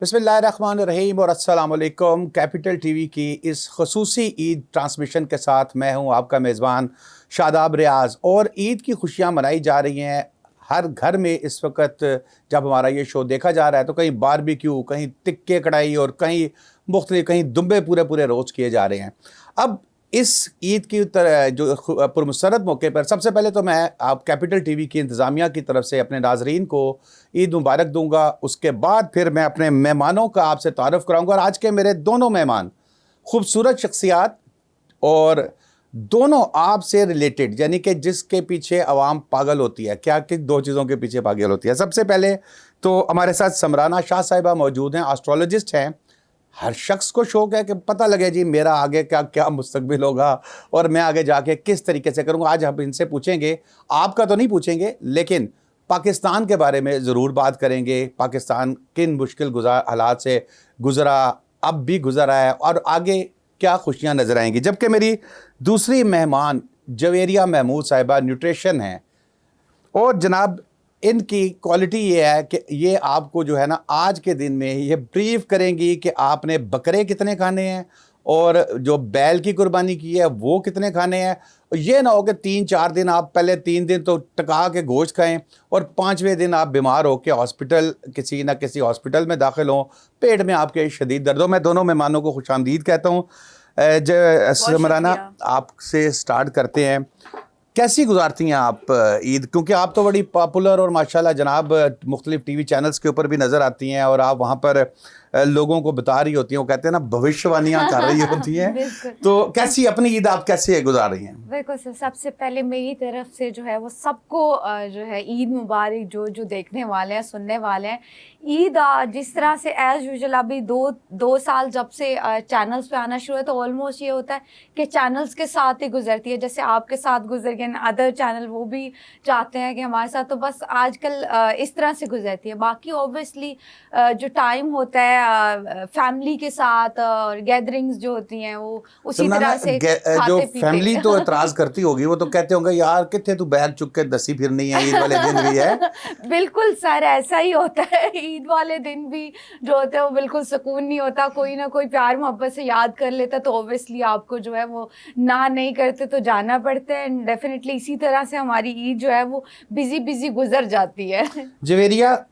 बिस्मिल्लाहिर्रहमानिर्रहीम और अस्सलाम वालेकुम। कैपिटल टीवी की इस खसूसी ईद ट्रांसमिशन के साथ मैं हूं आपका मेज़बान शादाब रियाज। और ईद की खुशियां मनाई जा रही हैं हर घर में इस वक्त। जब हमारा ये शो देखा जा रहा है तो कहीं बारबेक्यू, कहीं टिक्के कढ़ाई और कहीं मुख्तलिफ, कहीं दुम्बे पूरे पूरे रोज़ किए जा रहे हैं। अब इस ईद की तरह जो पुरमसरत मौके पर सबसे पहले तो मैं आप कैपिटल टीवी की इंतज़ामिया की तरफ से अपने नाजरीन को ईद मुबारक दूंगा। उसके बाद फिर मैं अपने मेहमानों का आपसे तारुफ कराऊंगा। और आज के मेरे दोनों मेहमान खूबसूरत शख्सियात और दोनों आपसे रिलेटेड, यानी कि जिसके पीछे अवाम पागल होती है। क्या कि दो चीज़ों के पीछे पागल होती है। सबसे पहले तो हमारे साथ समराना शाह साहिबा मौजूद हैं, एस्ट्रोलॉजिस्ट हैं। हर शख्स को शौक है कि पता लगे जी मेरा आगे क्या क्या मुस्तकबिल होगा और मैं आगे जाके किस तरीके से करूँगा। आज हम इनसे पूछेंगे, आपका तो नहीं पूछेंगे लेकिन पाकिस्तान के बारे में ज़रूर बात करेंगे। पाकिस्तान किन मुश्किल हालात से गुज़रा, अब भी गुज़रा है और आगे क्या खुशियाँ नज़र आएंगी। जबकि मेरी दूसरी मेहमान जवेरिया महमूद साहिबा न्यूट्रिशन हैं और जनाब इनकी क्वालिटी ये है कि ये आपको जो है ना आज के दिन में ये ब्रीफ करेंगी कि आपने बकरे कितने खाने हैं और जो बैल की कुर्बानी की है वो कितने खाने हैं। ये ना हो कि 3-4 दिन आप पहले 3 दिन तो टका के गोश्त खाएं और 5वें दिन आप बीमार हो के हॉस्पिटल, किसी ना किसी हॉस्पिटल में दाखिल हों, पेट में आपके शदीद दर्द हो। मैं दोनों मेहमानों को खुशामदीद कहता हूँ। समराना, आपसे स्टार्ट करते हैं। कैसी गुजारती हैं आप ईद, क्योंकि आप तो बड़ी पॉपुलर और माशाल्लाह जनाब मुख्तलिफ टीवी चैनल्स के ऊपर भी नज़र आती हैं और आप वहाँ पर लोगों को बता रही होती हैं, वो कहते हैं ना भविष्यवाणियाँ कर रही होती हैं। तो कैसी अपनी ईद आप कैसे गुजार रही हैं? बिल्कुल सर, सबसे पहले मेरी तरफ से जो है वो सबको जो है ईद मुबारक। जो जो देखने वाले हैं, सुनने वाले हैं, ईद जिस तरह से एज़ यूजुअल अभी दो साल जब से चैनल्स पे आना शुरू है तो ऑलमोस्ट ये होता है कि चैनल्स के साथ ही गुजरती है। जैसे आपके साथ गुजर गए अदर चैनल, वो भी चाहते हैं कि हमारे साथ, तो बस आजकल इस तरह से गुजरती है। बाकी ऑब्वियसली जो टाइम होता है फैमिली के साथ और गैदरिंग्स जो होती हैं वो उसी तरह से जो फैमिली तो एतराज़ करती होगी, वो तो कहते होंगे यार कितने तू बैग चुक के दसी फिरनी है, ईद वाले दिन भी है। बिल्कुल सर, ऐसा ही होता है। ईद वाले दिन भी जो होता है वो बिल्कुल सुकून नहीं होता। कोई ना कोई प्यार मोहब्बत से याद कर लेता तो ऑब्वियसली आपको जो है वो ना नहीं करते तो जाना पड़ता है। एंड डेफिनेटली इसी तरह से हमारी ईद जो है वो बिजी गुजर जाती है। जवेरिया,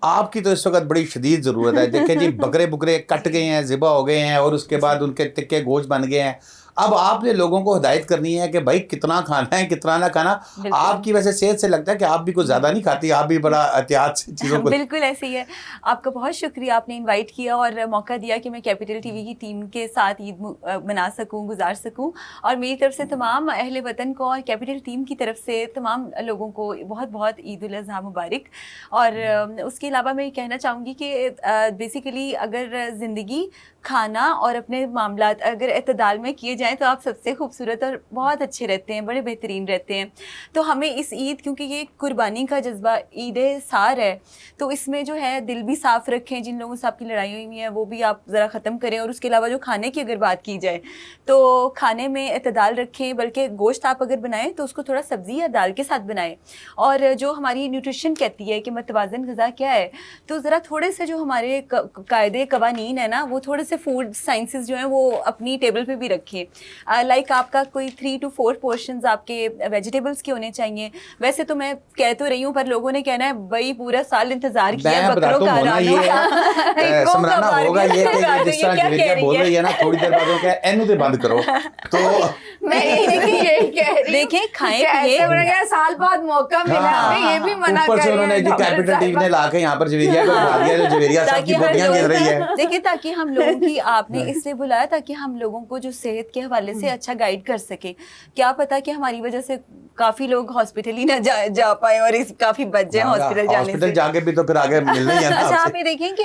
आपकी तो इस वक्त बड़ी शदीद ज़रूरत है। देखिए जी, बकरे बुकरे कट गए हैं, ज़िबा हो गए हैं और उसके बाद उनके टिक्के गोश्त बन गए हैं। अब आपने लोगों को हिदायत करनी है कि भाई कितना खाना है कितना ना खाना। आपकी वैसे सेहत से लगता है कि आप भी कुछ ज़्यादा नहीं खाती, आप भी बड़ा एहतियात से चीज़ों को। बिल्कुल ऐसे ही है। आपका बहुत शुक्रिया, आपने इनवाइट किया और मौका दिया कि मैं कैपिटल टीवी की टीम के साथ ईद मना सकूं, गुजार सकूं। और मेरी तरफ से तमाम अहले वतन को और कैपिटल टीम की तरफ से तमाम लोगों को बहुत बहुत ईद उल अज़हा मुबारक। और उसके अलावा मैं ये कहना चाहूँगी कि बेसिकली अगर ज़िंदगी, खाना और अपने मामलात अगर एतदाल में किए जाएं तो आप सबसे खूबसूरत और बहुत अच्छे रहते हैं, बड़े बेहतरीन रहते हैं। तो हमें इस ईद, क्योंकि ये कुर्बानी का जज्बा ईद सार है, तो इसमें जो है दिल भी साफ़ रखें। जिन लोगों से आपकी लड़ाई हुई है वो भी आप ज़रा ख़त्म करें। और उसके अलावा जो खाने की अगर बात की जाए तो खाने में एतदाल रखें, बल्कि गोश्त आप अगर बनाएं तो उसको थोड़ा सब्ज़ी या दाल के साथ बनाएं। और जो हमारी न्यूट्रिशन कहती है कि मतवाज़न ग़िज़ा क्या है, तो ज़रा थोड़े से जो हमारे कायदे कवानीन है ना, वो थोड़े से फूड साइंसेस जो हैं वो अपनी टेबल पे भी रखें। लाइक आपका कोई 3 to 4 पोर्शंस आपके वेजिटेबल्स के होने चाहिए। वैसे तो मैं कह तो रही हूँ पर लोगों ने कहना है भाई पूरा साल इंतजार किया बकरों का, समराना होगा ये कि जिस तरह जवेरिया बोल रही है ना, थोड़ी देर बाद क्या एनु ते बंद करो। तो मैं यही कह रही हूं, देखें खाएं पिए, साल बाद मौका मिला, ये भी मना कर रही है। उन्होंने कैपिटल टीवी ने लाके यहाँ पर जवेरिया को बुला दिया, जो जवेरिया साहब की बोटियां गिर रही है। देखिए, ताकि हम लोगों की, आपने इसलिए बुलाया ताकि हम लोगों को जो सेहत के हवाले से अच्छा गाइड कर सके। क्या पता कि हमारी वजह से काफी लोग हॉस्पिटल ही ना जा पाए और काफी बच जाए हॉस्पिटल जाने से। जाके भी तो फिर आगे मिलना ही है ना। अच्छा, आप ये देखें कि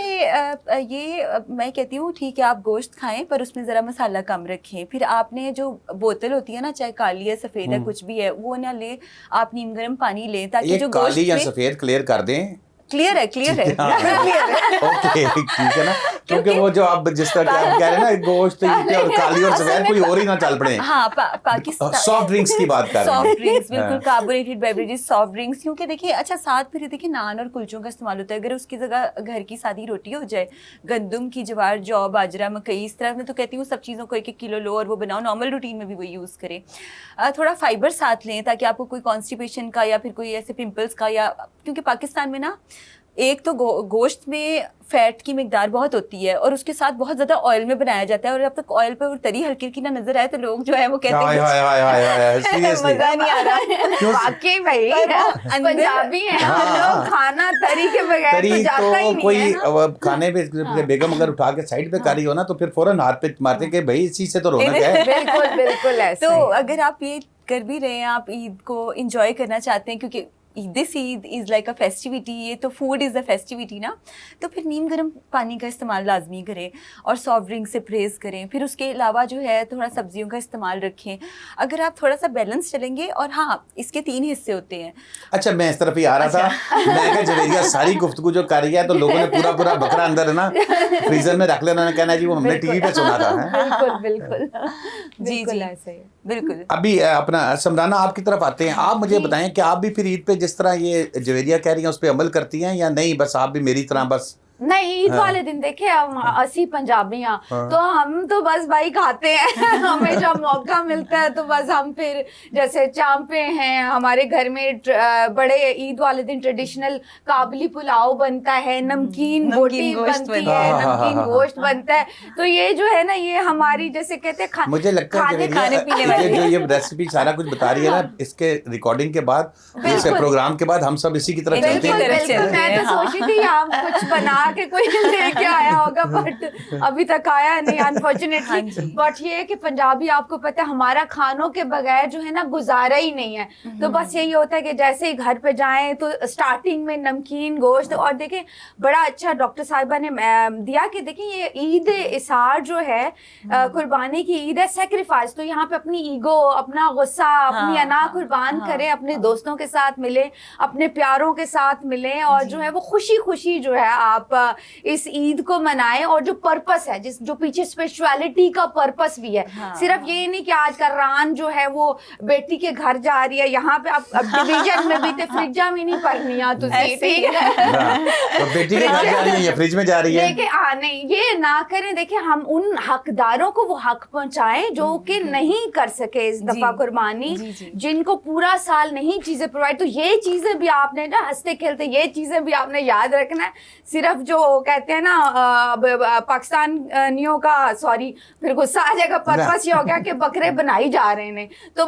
ये मैं कहती हूँ ठीक है आप गोश्त खाएं पर उसमें ज़रा मसाला कम रखें। फिर आपने जो बोतल होती है ना, चाहे काली है सफ़ेद है कुछ भी है, वो ना ले, आप नीम गर्म पानी लें ताकि जो काली या सफ़ेद क्लियर कर दें। क्लियर है ओके, ठीक है ना। क्योंकि वो जो आप जिस तरह के आप कह रहे हैं ना, गोश्त ईद पे और काली और सफेद कोई और ही ना चल पड़े। हाँ, पाकिस्तान सॉफ्ट ड्रिंक्स की बात कर रहे हैं। सॉफ्ट ड्रिंक्स, बिल्कुल, हाँ। कार्बोनेटेड बेवरेजेस, सॉफ्ट ड्रिंक्स, क्योंकि देखिए अच्छा साथ फिर देखिए नान और कुलचों का इस्तेमाल होता है। अगर उसकी जगह घर की सादी रोटी हो जाए, गंदम की, ज्वार, जौ, बाजरा, मकई, इस तरह मैं तो कहती हूँ सब चीज़ों को 1-1 किलो लो और वो बनाओ, नॉर्मल रूटीन में भी वो यूज़ करें। थोड़ा फाइबर साथ लें ताकि आपको कोई कॉन्स्टिपेशन का या फिर कोई ऐसे पिंपल्स का, या क्योंकि पाकिस्तान में ना एक तो गोश्त में फैट की मिकदार बहुत होती है और उसके साथ बहुत ज़्यादा ऑयल में बनाया जाता है, और जब तक ऑयल पे वो तरी हल्की हल्की ना नजर आए तो लोग जो है वो कहते हाय हाय हाय हाय हाय सीरियसली मज़ा नहीं आ रहा। वाकई भाई पंजाबी हैं हम हाँ। लोग, खाना तरी के बगैर तो तरी जाता ही तो नहीं कोई है ना। अब खाने पे बेगम अगर उठा के साइड पे करी हो ना तो फिर फौरन हाथ पे मारते कि भाई इसी से तो रौनक है। बिल्कुल बिल्कुल ऐसा तो ही है। अगर आप ये कर भी रहे हैं, आप ईद को इंजॉय करना चाहते हैं, क्योंकि this Eid is like a festivity, ये तो फूड इज़ अ फेस्टिविटी ना, तो फिर नीम गर्म पानी का इस्तेमाल लाजमी करें और सॉफ्ट ड्रिंक से परहेज़ करें। फिर उसके अलावा जो है थोड़ा सब्जियों का इस्तेमाल रखें। अगर आप थोड़ा सा बैलेंस चलेंगे, और हाँ इसके 3 हिस्से होते हैं। अच्छा, मैं इस तरफ ही आ रहा था, मैं क्या जवेरिया सारी गुफ्तगू जो कर रही है तो लोगों ने पूरा पूरा बकरा अंदर है ना फ्रीजर में रख लेना, उन्होंने कहना जी वो हमने टीवी पे सुना था। हैं? बिल्कुल बिल्कुल जी बिल्कुल जी, ऐसे ही है। बिल्कुल। अभी अपना समराना आपकी तरफ आते हैं। आप मुझे बताएं कि आप भी फिर ईद पे जिस तरह ये जवेरिया कह रही हैं उस पे अमल करती हैं या नहीं, बस आप भी मेरी तरह बस? नहीं, ईद हाँ। वाले दिन देखे हम 80 पंजाबियां, हाँ। तो हम तो बस भाई खाते हैं हमें जब मौका मिलता है तो बस हम फिर जैसे चांपे हैं हमारे घर में, बड़े ईद वाले दिन ट्रेडिशनल काबली पुलाव बनता है, नमकीन बोटी गोश्त बनती बनता है, है। हाँ, हाँ, नमकीन हाँ, गोश्त बनता है। तो ये जो है ना, ये हमारी जैसे कहते हैं मुझे लगता है खाने खाने पीने जवेरिया वाली। ये जो ये रेसिपी सारा कुछ बता रही है ना, इसके रिकॉर्डिंग के बाद, इस प्रोग्राम के बाद हम सब इसी की तरफ बिल्कुल, चलते बिल्कुल हैं। चलते बिल्कुल, मैं हैं, तो हाँ। सोची थी आप कुछ बना के कोई लेके आया होगा, बट अभी तक आया नहीं हाँ अनफॉर्चुनेटली। जी। बट ये है कि पंजाबी, आपको पता है हमारा खानों के बगैर जो है ना गुजारा ही नहीं है। तो बस यही होता है कि जैसे ही घर पे जाएं तो स्टार्टिंग में नमकीन गोश्त, और देखें बड़ा अच्छा डॉक्टर साहिबा ने दिया कि देखें ये ईद इसार जो है कुर्बानी की ईद है, सेक्रीफाइस। तो यहाँ पे अपनी ईगो, अपना गुस्सा, अपनी अना कुर्बान करें, अपने दोस्तों के साथ मिले, अपने प्यारों के साथ मिलें, और जो है वो खुशी खुशी जो है आप इस ईद को मनाएं। और जो पर्पस है, जिस जो पीछे स्पिरिचुअलिटी का पर्पस भी है, सिर्फ ये नहीं कि आज का रान जो है वो बेटी के घर जा रही है, यहाँ पे अब डिवीजन में भी ते फ्रिजा में नहीं पढ़नी आ तुसी, ऐसे ही ठीक है। हाँ, तो बेटी के घर जा रही है या फ्रिज में जा रही है? देखिए नहीं, ये ना करें। देखिए हम उन हकदारों को वो हक पहुंचाएं जो कि नहीं कर सके इस दफा जी, कुर्बानी, जी। जिनको पूरा साल नहीं चीजें प्रोवाइड। तो ये चीजें भी आपने ना हंसते खेलते, ये चीजें भी आपने याद रखना है। सिर्फ जो कहते हैं ना पाकिस्तानियों का, सॉरी फिर गुस्सा आ जाएगा, पर्पस ये हो गया कि बकरे बनाई जा रहे हैं, तो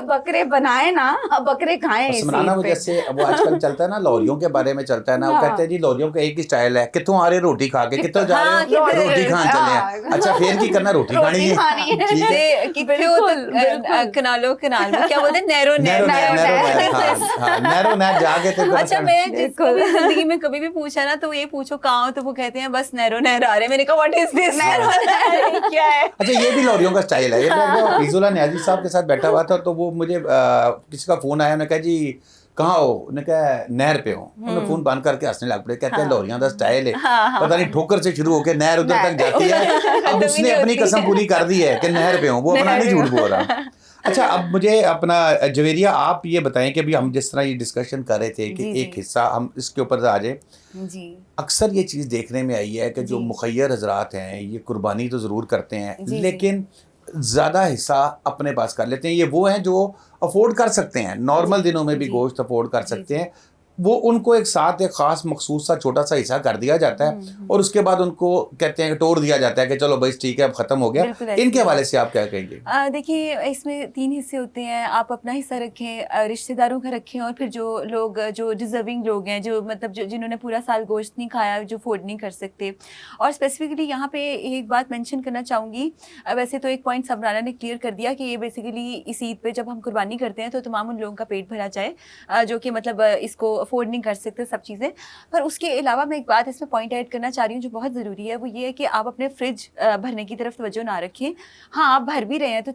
बकरे बनाए ना, बकरे खाएं इस समराना, ईद वो पे। जैसे वो आजकल चलता है ना लौरियों के बारे में चलता है ना, वो हाँ। कहते हैं जी लौरियों का एक ही स्टाइल है, कितों आ रहे रोटी खा के, कितों जा रहे हाँ, हो कितने- रोटी खान चले हैं। अच्छा फिर की करना, रोटी खानी है, ठीक है। बिल्कुल। कनालो कनाल में क्या बोलते हैं, नैरो नैरो नैर। नैर, हाँ, नैरो नैर जाके तो अच्छा, मैं जिसको भी जिंदगी में कभी भी पूछा ना तो ये पूछो कहाँ हो, तो वो कहते हैं बस नैरो नैर आ रहे हैं। मैंने कहा व्हाट इज दिस, नैरो नैर क्या है? अच्छा ये भी लौरियों का स्टाइल है। ये मैं फीजुल्लाह न्याजी साहब के साथ बैठा हुआ था तो वो मुझे किसी का फोन आया, उन्होंने कहा जी कहाँ हो, उन्होंने कहा नहर पे हो। उन्होंने फोन बंद करके हंसने लग पड़े, कहते हैं लौरियां का स्टाइल है, पता नहीं ठोकर से शुरू होकर नहर उधर तक जाती है। अब उसने अपनी कसम पूरी कर दी है कि नहर पे हो, वो अपना नहीं झूठ बोल रहा। अच्छा, अब मुझे अपना जवेरिया आप ये बताएं कि अभी हम जिस तरह ये डिस्कशन कर रहे थे कि जी, एक हिस्सा हम इसके ऊपर आ जाए। जी अक्सर ये चीज़ देखने में आई है कि जो मुखय्यर हजरात हैं ये कुर्बानी तो ज़रूर करते हैं, लेकिन ज़्यादा हिस्सा अपने पास कर लेते हैं। ये वो हैं जो अफोर्ड कर सकते हैं, नॉर्मल दिनों में भी गोश्त अफोर्ड कर सकते हैं, वो उनको एक साथ एक ख़ास मखसूस सा छोटा सा हिस्सा कर दिया जाता है और उसके बाद उनको कहते हैं कि तोड़ दिया जाता है कि चलो बस ठीक है अब ख़त्म हो गया। इनके हवाले से आप क्या कहेंगे? देखिए इसमें 3 हिस्से होते हैं। आप अपना हिस्सा रखें, रिश्तेदारों का रखें, और फिर जो लोग जो डिजर्विंग लोग हैं, जो मतलब जो जिन्होंने पूरा साल गोश्त नहीं खाया, जो अफोर्ड नहीं कर सकते। और स्पेसिफिकली यहाँ पे एक बात मेंशन करना चाहूँगी, वैसे तो एक पॉइंट समराना ने क्लियर कर दिया कि ये बेसिकली इस ईद पे जब हम कुर्बानी करते हैं तो तमाम उन लोगों का पेट भरा जाए जो कि मतलब इसको अफोर्ड नहीं कर सकते सब चीज़ें। पर उसके अलावा मैं एक बात इसमें पॉइंट ऐड करना चाह रही हूँ जो बहुत ज़रूरी है, वो ये है कि आप अपने फ्रिज भरने की तरफ तवज्जो ना रखें। हाँ, आप भर भी रहे हैं तो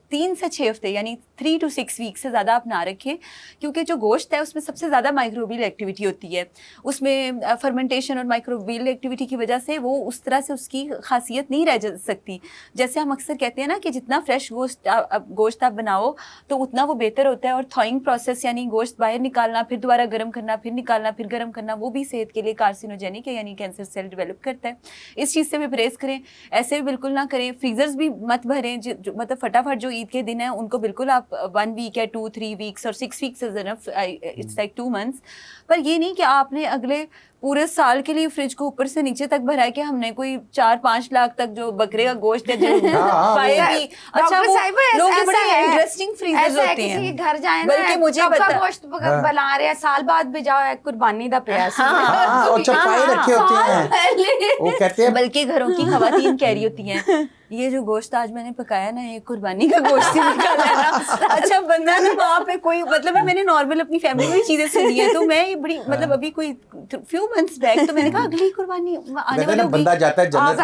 3 से 6 हफ्ते यानी 3 to 6 वीक से ज़्यादा आप ना रखें, क्योंकि जो गोश्त है उसमें सबसे ज़्यादा माइक्रोबियल एक्टिविटी होती है। उसमें फर्मेंटेशन और माइक्रोबियल एक्टिविटी की वजह से वो उस तरह से उसकी खासियत नहीं रह सकती। जैसे हम अक्सर कहते हैं ना कि जितना फ्रेश गोश्त आप बनाओ तो उतना वो बेहतर होता है, और थॉइंग प्रोसेस यानी गोश्त बाहर निकालना, फिर दोबारा गर्म करना, फिर निकालना, फिर गर्म करना, वो भी सेहत के लिए कार्सिनोजेनिक है, यानी कैंसर सेल डेवलप करता है। इस चीज़ से भी परहेज करें, ऐसे भी बिल्कुल ना करें। फ्रीजर्स भी मत भरें, मतलब फटाफट जो ईद के दिन है उनको बिल्कुल आप 1 वीक या 2-3 वीक्स और 6 weeks is enough, it's like 2 months. पर ये नहीं कि आपने अगले पूरे साल के लिए फ्रिज को ऊपर से नीचे तक भरा है कि हमने कोई 4-5 लाख तक जो बकरे का गोश्त है जो पाएगी। अच्छा, वो लोग के बड़े इंटरेस्टिंग फ्रीजर्स होते हैं, किसी के घर जाए ना, बल्कि मुझे गोश्त बना रहे हैं, साल बाद भी जाओ, कुर्बानी का प्रयास। और चपाई रखे होते हैं, वो कहते हैं, बल्कि घरों की खवातीन कह रही होती हैं ये जो गोश्त आज मैंने पकाया ना, ये कुर्बानी का गोश्त ही निकाला है ना। अच्छा, बंदा ना वहाँ पे कोई मतलब मैंने नॉर्मल अपनी फैमिली में चीजें सुनी है, तो मैं ये बड़ी मतलब अभी कोई फ्यू मंथ्स बैक तो मैंने कहा अगली कुर्बानी आने वाली होगी। बंदा जाता है जन्नत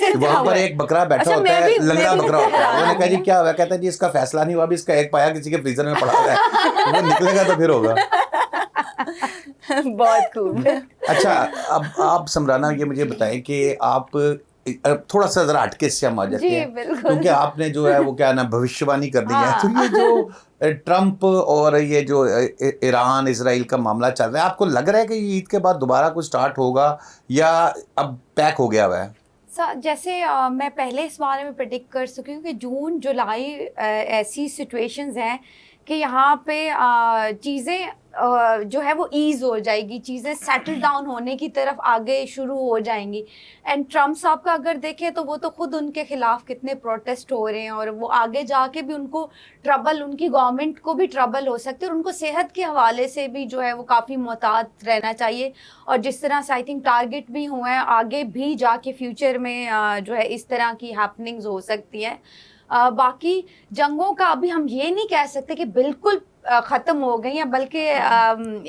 में, वहाँ पर एक बकरा बैठा होता है, लंगड़ा बकरा होता है, उन्होंने कहा जी क्या हुआ, कहता है जी इसका फैसला नहीं हुआ, अभी इसका एक पाया किसी के फ्रीजर में पड़ा हुआ है, वो निकलेगा तो फिर होगा। बहुत खूब। अच्छा, अब आप समराना ये मुझे बताएं कि आप थोड़ा सा जरा हटके से हम आ जाते हैं, क्योंकि आपने जो है वो क्या ना भविष्यवाणी कर दी है। तो ये जो ट्रम्प और ये जो ईरान इसराइल का मामला चल रहा है, आपको लग रहा है कि ईद के बाद दोबारा कुछ स्टार्ट होगा या अब पैक हो गया हुआ है? जैसे मैं पहले इस बारे में प्रेडिक्ट कर सकी हूँ कि जून जुलाई ऐसी सिचुएशंस हैं कि यहाँ पे चीज़ें जो है वो ईज़ हो जाएगी, चीज़ें सेटल डाउन होने की तरफ आगे शुरू हो जाएंगी। एंड ट्रम्प साहब का अगर देखें तो वो तो खुद उनके खिलाफ कितने प्रोटेस्ट हो रहे हैं, और वो आगे जाके भी उनको ट्रबल, उनकी गवर्नमेंट को भी ट्रबल हो सकती है, और उनको सेहत के हवाले से भी जो है वो काफ़ी मोहतात रहना चाहिए। और जिस तरह से आई थिंक टारगेट भी हुए हैं, आगे भी जाके फ्यूचर में जो है इस तरह की हैपनिंग्स हो सकती हैं। बाकी जंगों का अभी हम ये नहीं कह सकते कि बिल्कुल ख़त्म हो गई हैं, बल्कि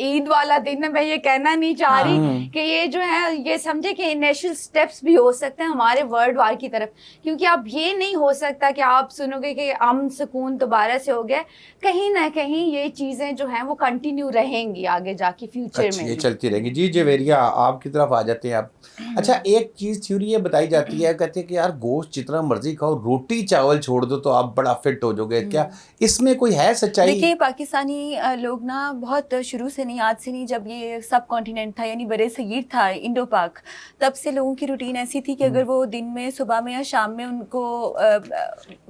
ईद वाला दिन मैं ये कहना नहीं चाह रही कि ये जो है ये समझे कि इनिशियल स्टेप्स भी हो सकते हैं हमारे वर्ल्ड वार की तरफ, क्योंकि अब ये नहीं हो सकता कि आप सुनोगे कि अमन सुकून दोबारा से हो गया। कहीं ना कहीं ये चीज़ें जो हैं वो कंटिन्यू रहेंगी आगे जाके फ्यूचर में, ये चलती रहेंगी। जी जवेरिया, आपकी तरफ आ जाते हैं आप। अच्छा, एक चीज़ थ्योरी ये बताई जाती है, कहते हैं कि यार गोश्त जितना मर्जी खाओ, रोटी चावल छोड़ दो तो आप बड़ा फिट हो जाओगे। क्या इसमें कोई है सच्चाई? देखिए, पाकिस्तानी लोग ना बहुत शुरू से नहीं, आज से नहीं, जब ये सब कॉन्टिनेंट था यानी बरे सगीर था, इंडो पाक, तब से लोगों की रूटीन ऐसी थी कि अगर वो दिन में, सुबह में या शाम में उनको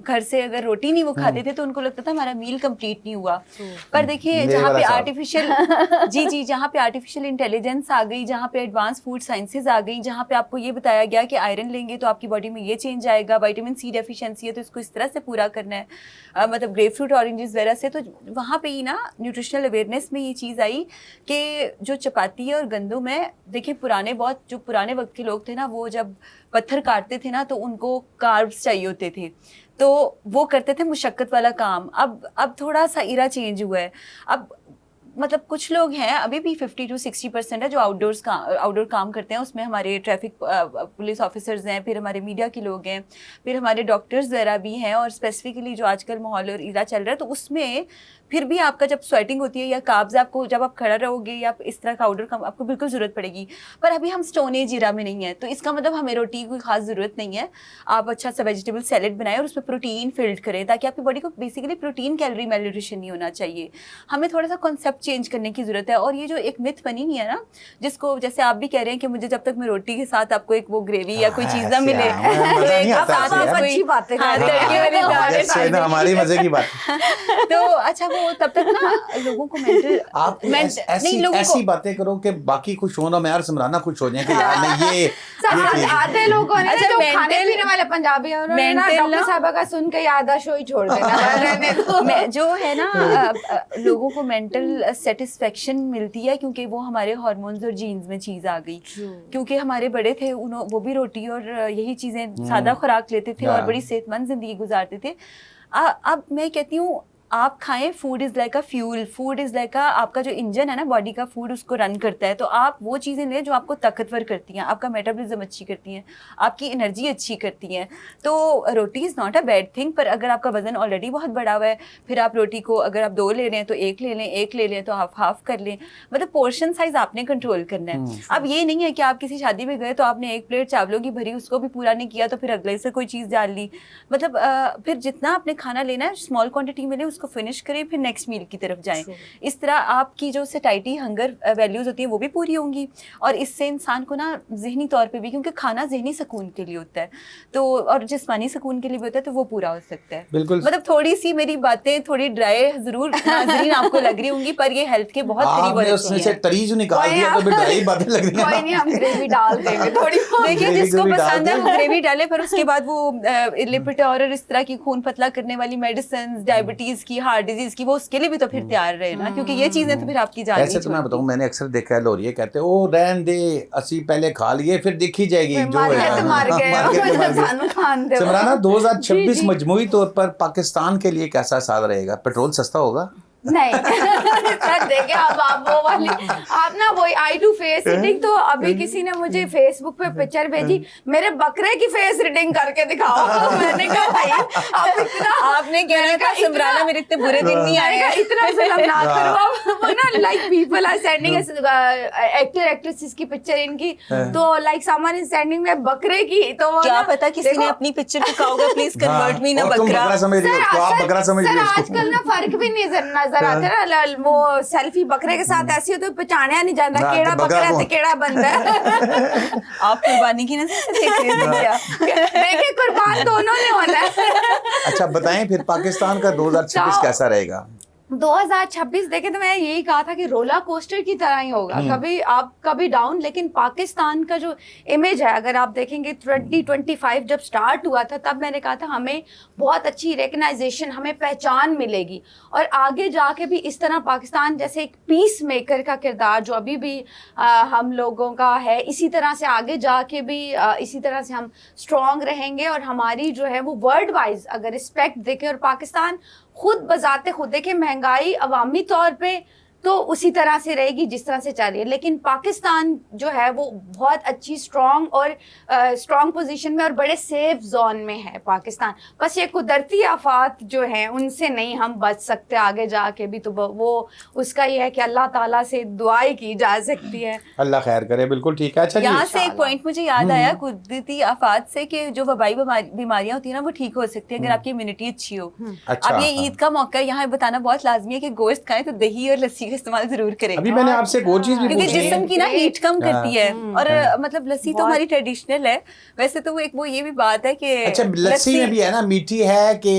घर से अगर रोटी नहीं वो खाते थे तो उनको लगता था हमारा मील कंप्लीट नहीं हुआ। पर देखिए, जहाँ पे आर्टिफिशियल जहाँ पे आर्टिफिशियल इंटेलिजेंस आ गई, जहाँ पे एडवांस फूड साइंसेज आ गई, जहाँ पे आपको ये बताया गया कि आयरन लेंगे तो आपकी बॉडी में ये चेंज आएगा, विटामिन सी डेफिशिएंसी है तो इसको इस तरह से पूरा करना है, मतलब ग्रेप फ्रूट, ऑरेंजेस वगैरह से, तो वहाँ पे ही ना न्यूट्रिशनल अवेयरनेस में ये चीज़ आई कि जो चपाती है और गंदम है, देखिए जो पुराने वक्त के लोग थे ना, वो जब पत्थर काटते थे ना तो उनको कार्ब्स चाहिए होते थे, तो वो करते थे मुशक्कत वाला काम। अब थोड़ा सा इरा चेंज हुआ है। अब मतलब कुछ लोग हैं, अभी भी 50 to 60% है जो आउटडोर काम करते हैं। उसमें हमारे ट्रैफिक पुलिस ऑफिसर्स हैं, फिर हमारे मीडिया के लोग हैं, फिर हमारे डॉक्टर्स वगैरह भी हैं, और स्पेसिफिकली जो आजकल माहौल और इरा चल रहा है तो उसमें फिर भी आपका जब स्वेटिंग होती है या काब्स, आपको जब आप खड़ा रहोगे या इस तरह का आउटडोर काम आपको बिल्कुल ज़रूरत पड़ेगी। पर अभी हम स्टोन एज इरा में नहीं है, तो इसका मतलब हमें रोटी की कोई खास ज़रूरत नहीं है। आप अच्छा सा वेजिटेबल सैलेड बनाएं और उसमें प्रोटीन फिल्ड करें, ताकि आपकी बॉडी को बेसिकली प्रोटीन कैलोरी मेलन्यूट्रिशन नहीं होना चाहिए। हमें थोड़ा सा कॉन्सेप्ट चेंज करने की ज़रूरत है। और ये जो एक मिथ बनी हुई है ना, जिसको जैसे आप भी कह रहे हैं कि मुझे जब तक मैं रोटी के साथ आपको एक वो ग्रेवी या कोई चीज़ ना मिले, हमारी मजे की बात, तो अच्छा वो तब तक ना लोगों को ऐसी बातें करो कि बाकी खुश हो ना, मैं यार समराना खुश हो जाए कि यार मैं ये आधे लोगों ने जो खाने पीने वाले पंजाबी हैं उन्होंने ना डॉक्टर साहब का सुन के आधा शो ही छोड़ देना। जो है ना, लोगों को मेंटल सेटिस्फेक्शन मिलती है क्योंकि वो हमारे हार्मोन्स और जीन्स में चीज आ गई, क्योंकि हमारे बड़े थे वो भी रोटी और यही चीजें सादा खुराक लेते थे और बड़ी सेहतमंद जिंदगी गुजारते थे। अब मैं कहती हूँ आप खाएं, food is like a fuel, food is like अ, आपका जो इंजन है ना बॉडी का, फूड उसको रन करता है। तो आप वो चीज़ें लें जो आपको ताकतवर करती हैं, आपका मेटाबॉलिज्म अच्छी करती हैं, आपकी एनर्जी अच्छी करती हैं। तो roti is not a bad thing, पर अगर आपका वजन ऑलरेडी बहुत बढ़ा हुआ है, फिर आप रोटी को अगर आप 2 ले रहे हैं तो 1 ले लें, 1 ले लें तो हाफ कर लें। मतलब पोर्शन साइज आपने कंट्रोल करना है। अब ये नहीं है कि आप किसी शादी में गए तो आपने 1 प्लेट चावलों की भरी, उसको भी पूरा नहीं किया तो फिर अगले से कोई चीज़ डाल ली। मतलब फिर जितना आपने खाना लेना है स्मॉल क्वांटिटी में लें, उसको फिनिश करें, फिर नेक्स्ट मील की तरफ जाएं। इस तरह आपकी जो सैटिस्फैक्टी हंगर वैल्यूज होती हैं वो भी पूरी होंगी, और इससे इंसान को ना जहनी तौर पे भी, क्योंकि खाना जहनी सुकून के लिए होता है तो, और जिस्मानी सुकून के लिए भी होता है, तो वो पूरा हो सकता है। बिल्कुल। मतलब थोड़ी सी मेरी बातें थोड़ी ड्राई जरूर नाज़रीन आपको लग रही होंगी, पर ये हेल्थ के बहुत करीब आपने उसमें से तरी जो निकाल दिया तो ड्राई बातें लग रही कोई हैं। नहीं, हम ग्रेवी डाल देंगे थोड़ी। देखिए ग्रेवी जिसको भी डाल पसंद है दें। वो ग्रेवी डाले, पर उसके बाद वो लिपिड और इस तरह की खून पतला करने वाली मेडिसिन, डायबिटीज की, हार्ट डिजीज की, वो उसके लिए भी तो फिर तैयार रहे ना, क्योंकि ये चीजें तो फिर आपकी जान ऐसे तो मैं बताऊं, मैंने अक्सर देखा है लोरिये कहते हैं ओ रहन दे, असी पहले खा लिए फिर देखी जाएगी जो मार है। के मार गए मार के मार गए। सानू खान दे। सिमराना, जी, 2026 जी। मजमूई तौर पर पाकिस्तान के लिए कैसा साल रहेगा? पेट्रोल सस्ता होगा? नहीं सर देखिए, अब आप वो वाली, आप ना वही आई डू फेस रीडिंग, तो अभी किसी ने मुझे फेसबुक पे पिक्चर भेजी, मेरे बकरे की फेस रीडिंग करके दिखाओ। मैंने कहा भाई अब इतना आपने कहना था सिमराना मेरे इतने बुरे दिन नहीं आए हैं। इतना जुल्म ना करो। अब वो ना like people are sending actor actresses की पिक्चर इनकी, तो लाइक समवन इज सेंडिंग में बकरे की, तो वो क्या ना, पता किसी ने देखो, अपनी पिक्चर को कहा होगा प्लीज कन्वर्ट मी ना और तुम बकरा। बकरा समझ रही हो उसको, आप बकरा समझ रही हो उसको। आजकल ना फर्क भी नहीं नजर आता ना, वो सेल्फी बकरे के साथ ऐसी होती है पहचानिया नहीं जाता हाँ, केड़ा तो बकरा बकरा है कौन? तो केड़ा बंदा है। आप कुर्बानी की नजर से देख रहे थे क्या? देखिए कुर्बान दोनों ने होना है। अच्छा बताएं फिर पाकिस्तान का 2026 तो- कैसा रहेगा? 2026 देखे तो मैं यही कहा था कि रोला कोस्टर की तरह ही होगा, कभी अप कभी डाउन। लेकिन पाकिस्तान का जो इमेज है, अगर आप देखेंगे 2025 जब स्टार्ट हुआ था, तब मैंने कहा था हमें बहुत अच्छी रिकग्नाइजेशन, हमें पहचान मिलेगी, और आगे जाके भी इस तरह पाकिस्तान जैसे एक पीस मेकर का किरदार जो अभी भी हम लोगों का है, इसी तरह से आगे जाके भी इसी तरह से हम स्ट्रॉन्ग रहेंगे, और हमारी जो है वो वर्ल्ड वाइज अगर रिस्पेक्ट देखें, और पाकिस्तान खुद बजाते खुद देखें महंगाई अवामी तौर पे तो उसी तरह से रहेगी जिस तरह से चल रही है, लेकिन पाकिस्तान जो है वो बहुत अच्छी स्ट्रॉन्ग और स्ट्रॉन्ग पोजीशन में और बड़े सेफ जोन में है पाकिस्तान। बस ये कुदरती आफात जो हैं उनसे नहीं हम बच सकते आगे जाके भी, तो वो उसका ये है कि अल्लाह ताला से दुआई की जा सकती है। अल्लाह खैर करे, बिल्कुल ठीक है। अच्छा जी, यहाँ से एक पॉइंट मुझे याद आया कुदरती आफात से, कि जो वबाई बीमारियां होती है ना वो ठीक हो सकती है अगर आपकी इम्यूनिटी अच्छी हो। अच्छा, अब ये ईद का मौका है, यहाँ बताना बहुत लाजमी है कि गोश्त खाएं तो दही और लस्सी का इस्तेमाल जरूर करें, अभी मैंने आपसे एक और चीज भी क्योंकि पूछी है। जिस्म की ना हीट कम करती है। और मतलब लस्सी तो बहुत- हमारी ट्रेडिशनल है, वैसे तो वो एक वो ये भी बात है कि अच्छा लस्सी में भी है ना, मीठी है कि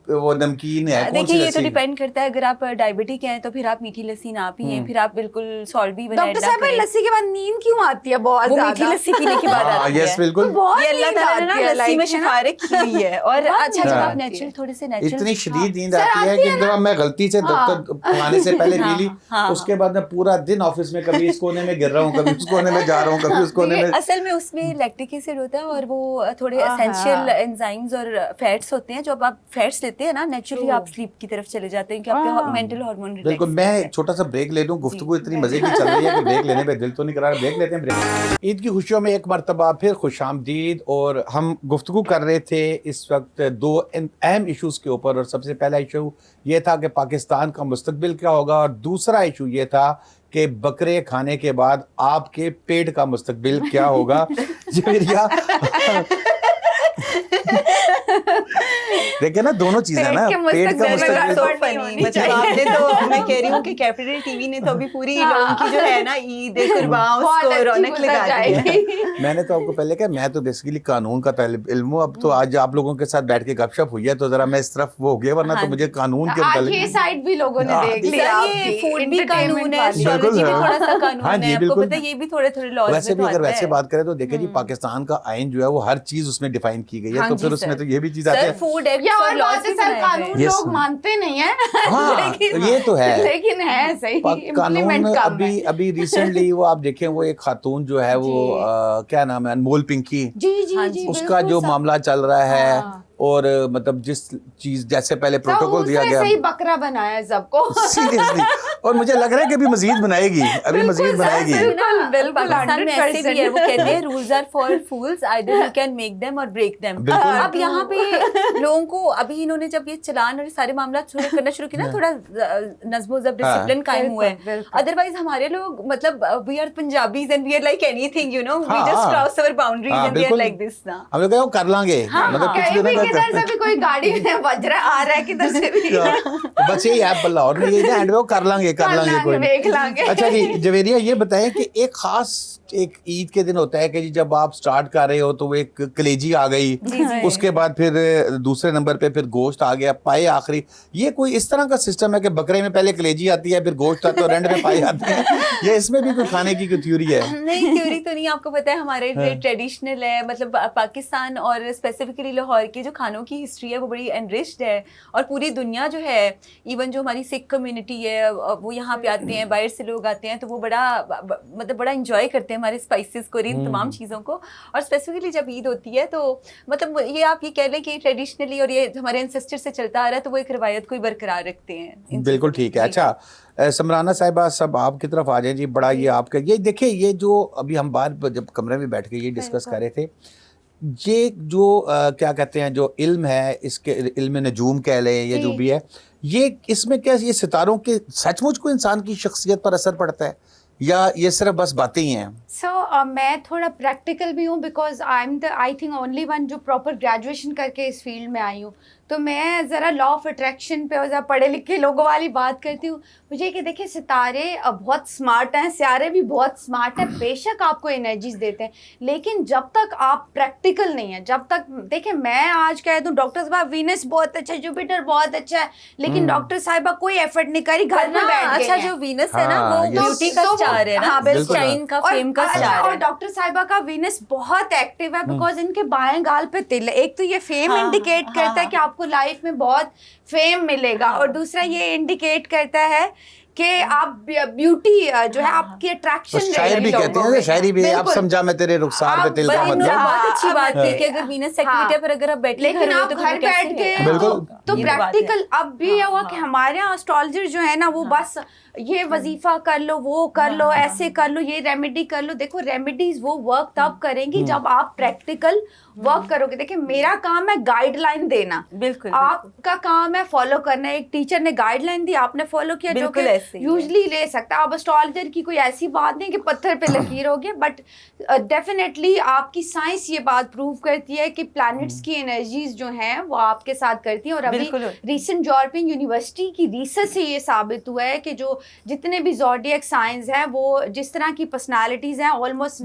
वो नमकीन है? कौन सी देखिए ये तो लस्सी? डिपेंड करता है, अगर आप डायबिटिक हैं तो फिर आप मीठी लस्सी ना पिए, फिर आप बिल्कुल सॉल्ट भी डॉक्टर साहब लस्सी के बाद नींद क्यों आती है बहुत वो ज्यादा? मीठी लस्सी पीने के बाद हाँ, आती है। यस बिल्कुल। बहुत ये अल्लाह नींद ताला ने ना आती है, लस्सी में like, है ना? शिफा रखी हुई है। और बहुत अच्छा जब नींद आप आती नेचुरल है। थोड़े से नेचुरल इतनी शदीद नींद सर, आती है आती कि है एक दफा मैं गलती से डॉक्टर आने से पहले पी ली, हाँ, उसके बाद मैं पूरा दिन ऑफिस में कभी इस कोने में गिर रहा हूँ, कभी उस कोने में जा रहा हूँ, कभी उस कोने में। असल में उसमें लैक्टिक एसिड होता है और वो थोड़े हाँ, एसेंशियल हाँ। एंजाइम्स और फैट्स होते हैं। जब आप फैट्स लेते हैं ना नेचुरली आप स्लीप की तरफ चले जाते हैं कि आपके मेंटल हार्मोन बिल्कुल। मैं छोटा सा ब्रेक ले लूं, गुफ्तगू इतनी मजे की चल रही है कि ब्रेक लेने पे दिल तो नहीं कर रहा। ब्रेक लेते हैं, ब्रेक। ईद की खुशियों में एक मरतबा फिर खुशामदीद। और हम गुफ्तगू कर रहे थे इस वक्त दो अहम इशूज़ के ऊपर, और सबसे पहला इशू ये था कि पाकिस्तान का मुस्तकबिल क्या होगा, और दूसरा इशू ये था कि बकरे खाने के बाद आपके पेट का मुस्तकबिल क्या होगा। जवेरिया देखिए ना, दोनों चीजें ना, पेट का मुस्तकबिल। तो फनी, मतलब आपने तो मैं कह रही हूँ कि कैपिटल टीवी ने तो अभी पूरी लोगों की जो है ना ईद कुर्बान उसको रौनक लगा दी है। मैंने तो आपको पहले कहा, मैं तो बेसिकली कानून का तालिब इल्म हूँ। अब तो आज आप लोगों के साथ बैठ के गपशप हुई है तो जरा मैं इस तरफ वो हो गया, वरना तो मुझे कानून के आज ये मुतालिक साइड भी लोगों ने हाँ, देख लिया। ये फूड भी कानून है, बिल्कुल, एस्ट्रोलॉजी भी हाँ। थोड़ा सा कानून हाँ जी, है, आपको बिल्कुल। पता है ये भी थोड़े लॉज वैसे भी अगर वैसे बात करें तो देखिए जी, हम्म। पाकिस्तान का आइन जो है वो हर चीज उसमें डिफाइन की गई है, हाँ तो जी, फिर उसमें सर। तो ये भी चीज आती सर है। फूड एक्ट या और और लॉज बात है भी सर, बनाए हुए कानून हैं। Yes. लोग मानते नहीं है। हाँ, ये तो है। लेकिन है सही, कानून इम्प्लीमेंट कम है। अभी रिसेंटली वो आप देखें, वो एक खातून जो है वो क्या नाम है, अनमोल पिंकी, जी जी हाँ जी, उसका बिल्कुल जो सब- मामला चल रहा है, हाँ। और मतलब जिस चीज जैसे पहले प्रोटोकॉल दिया गया, सही बकरा बनाया है सबको सीरियसली, और मुझे लग रहा है कि अभी मजीद बनाएगी, अभी मजीद बनाएगी। बिल्कुल, पाकिस्तान में ऐसे भी है, वो 100%। कहते हैं rules are for fools, either you can make them or break them. बिल्कुल। अब यहाँ पे लोगों को अभी इन्होंने जब ये चलान और सारे मामला करना शुरू किया ना, थोड़ा नज़्म व ज़ब्त, डिसिप्लिन कायम हुआ है। अदरवाइज हमारे लोग मतलब we are Punjabis and we are like anything, you know, we just cross our boundaries and we are like this ना। हम लोग कर लांगे, मतलब कुछ कहीं भी दिनों किधर से तक भी कोई गाड़ी में बज रहा आ रहा है किधर से भी, बस यही ऐप लाहौर में यही हैंड कर लांगे कोई देख लांगे। अच्छा जी जवेरिया, ये बताएं कि एक खास एक ईद के दिन होता है कि जी जब आप स्टार्ट कर रहे हो तो वो एक कलेजी आ गई, उसके बाद फिर दूसरे नंबर पे फिर गोश्त आ गया, पाए आखिरी, ये कोई इस तरह का सिस्टम है कि बकरे में पहले कलेजी आती है फिर गोश्त आता है और एंड में पाए आते हैं, ये इसमें भी कोई खाने की कोई थ्योरी है? नहीं, थ्योरी तो नहीं, आपको पता है हमारे ट्रेडिशनल है, मतलब पाकिस्तान और स्पेसिफिकली लाहौर की जो खानों की हिस्ट्री है वो बड़ी एनरिच्ड है, और पूरी दुनिया जो है, इवन जो हमारी सिख कम्युनिटी है वो यहाँ पे आते हैं, बाहर से लोग आते हैं, तो वो बड़ा मतलब बड़ा इंजॉय करते हैं हमारे स्पाइसेस को, इन तमाम चीज़ों को। और स्पेसिफिकली जब ईद होती है तो मतलब ये आप ये कह लें कि ट्रेडिशनली और ये हमारे एंसेस्टर से चलता आ रहा है, तो वो एक रवायत को बरकरार रखते हैं। बिल्कुल ठीक है। अच्छा समराना साहिबा, सब आपकी तरफ आ जाए जी। बड़ा ये आपका ये देखिए, ये जो अभी हम बाहर जब कमरे में बैठ के ये डिस्कस कर रहे थे, ये जो क्या कहते हैं जो इल्म है, इसके इल्म नजूम कह लें या जो भी है, ये इसमें क्या ये सितारों के सचमुच को इंसान की शख्सियत पर असर पड़ता है या ये सिर्फ बस बातें ही हैं? मैं थोड़ा प्रैक्टिकल भी हूँ, because I think only one जो प्रॉपर ग्रेजुएशन करके इस फील्ड में आई हूँ, तो मैं ज़रा लॉ ऑफ अट्रैक्शन पे और ज़रा पढ़े लिखे लोगों वाली बात करती हूँ। मुझे कि देखिए सितारे बहुत स्मार्ट हैं, सियारे भी बहुत स्मार्ट हैं, बेशक आपको एनर्जीज देते हैं, लेकिन जब तक आप प्रैक्टिकल नहीं है, जब तक देखिए मैं आज कह दूँ डॉक्टर साहब वीनस बहुत अच्छा है, जुपिटर बहुत अच्छा है, लेकिन डॉक्टर साहिबा कोई एफर्ट नहीं करी, घर में बैठ गए। अच्छा, जो वीनस है ना वो ब्यूटी का स्टार है ना, शाइन का, फेम का स्टार है, और डॉक्टर साहिबा का वीनस बहुत एक्टिव है, बिकॉज इनके बाएं गाल पे तिल है। एक तो ये फेम इंडिकेट करता है कि आपको लाइफ में बहुत फेम मिलेगा, और दूसरा ये इंडिकेट करता है कि आप ब्यूटी जो है आपकी अट्रैक्शन, शायर भी कहते हैं, शायरी भी, आप समझा मैं तेरे रुखसार पे तिल का मतलब, बहुत अच्छी बात है कि अगर वीनस एक्टिविटी पर अगर आप बैठे, लेकिन आप घर बैठ के तो प्रैक्टिकल अब भी ये हुआ कि हमारे यहाँ एस्ट्रोलॉजर जो है ना वो बस ये वजीफा कर लो, वो कर लो, ऐसे कर लो, ये रेमेडी कर लो। देखो रेमेडीज वो वर्क तब करेंगी जब आप प्रैक्टिकल वर्क करोगे। देखिए मेरा काम है गाइडलाइन देना, बिल्कुल, आपका काम है फॉलो करना। एक टीचर ने गाइडलाइन दी, आपने फॉलो किया, जो कि यूजली ले सकता है। अब एस्ट्रोलॉजर की कोई ऐसी बात नहीं कि पत्थर पे लकीर हो गया, बट डेफिनेटली आपकी साइंस ये बात प्रूव करती है कि प्लैनेट्स की एनर्जीज जो हैं वो आपके साथ करती हैं। और अभी रिसेंट जॉर्पिंग यूनिवर्सिटी की रिसर्च से ये साबित हुआ है कि जो जितने भी ज़ोडिएक साइंस हैं वो जिस तरह की पर्सनालिटीज़ हैं, ऑलमोस्ट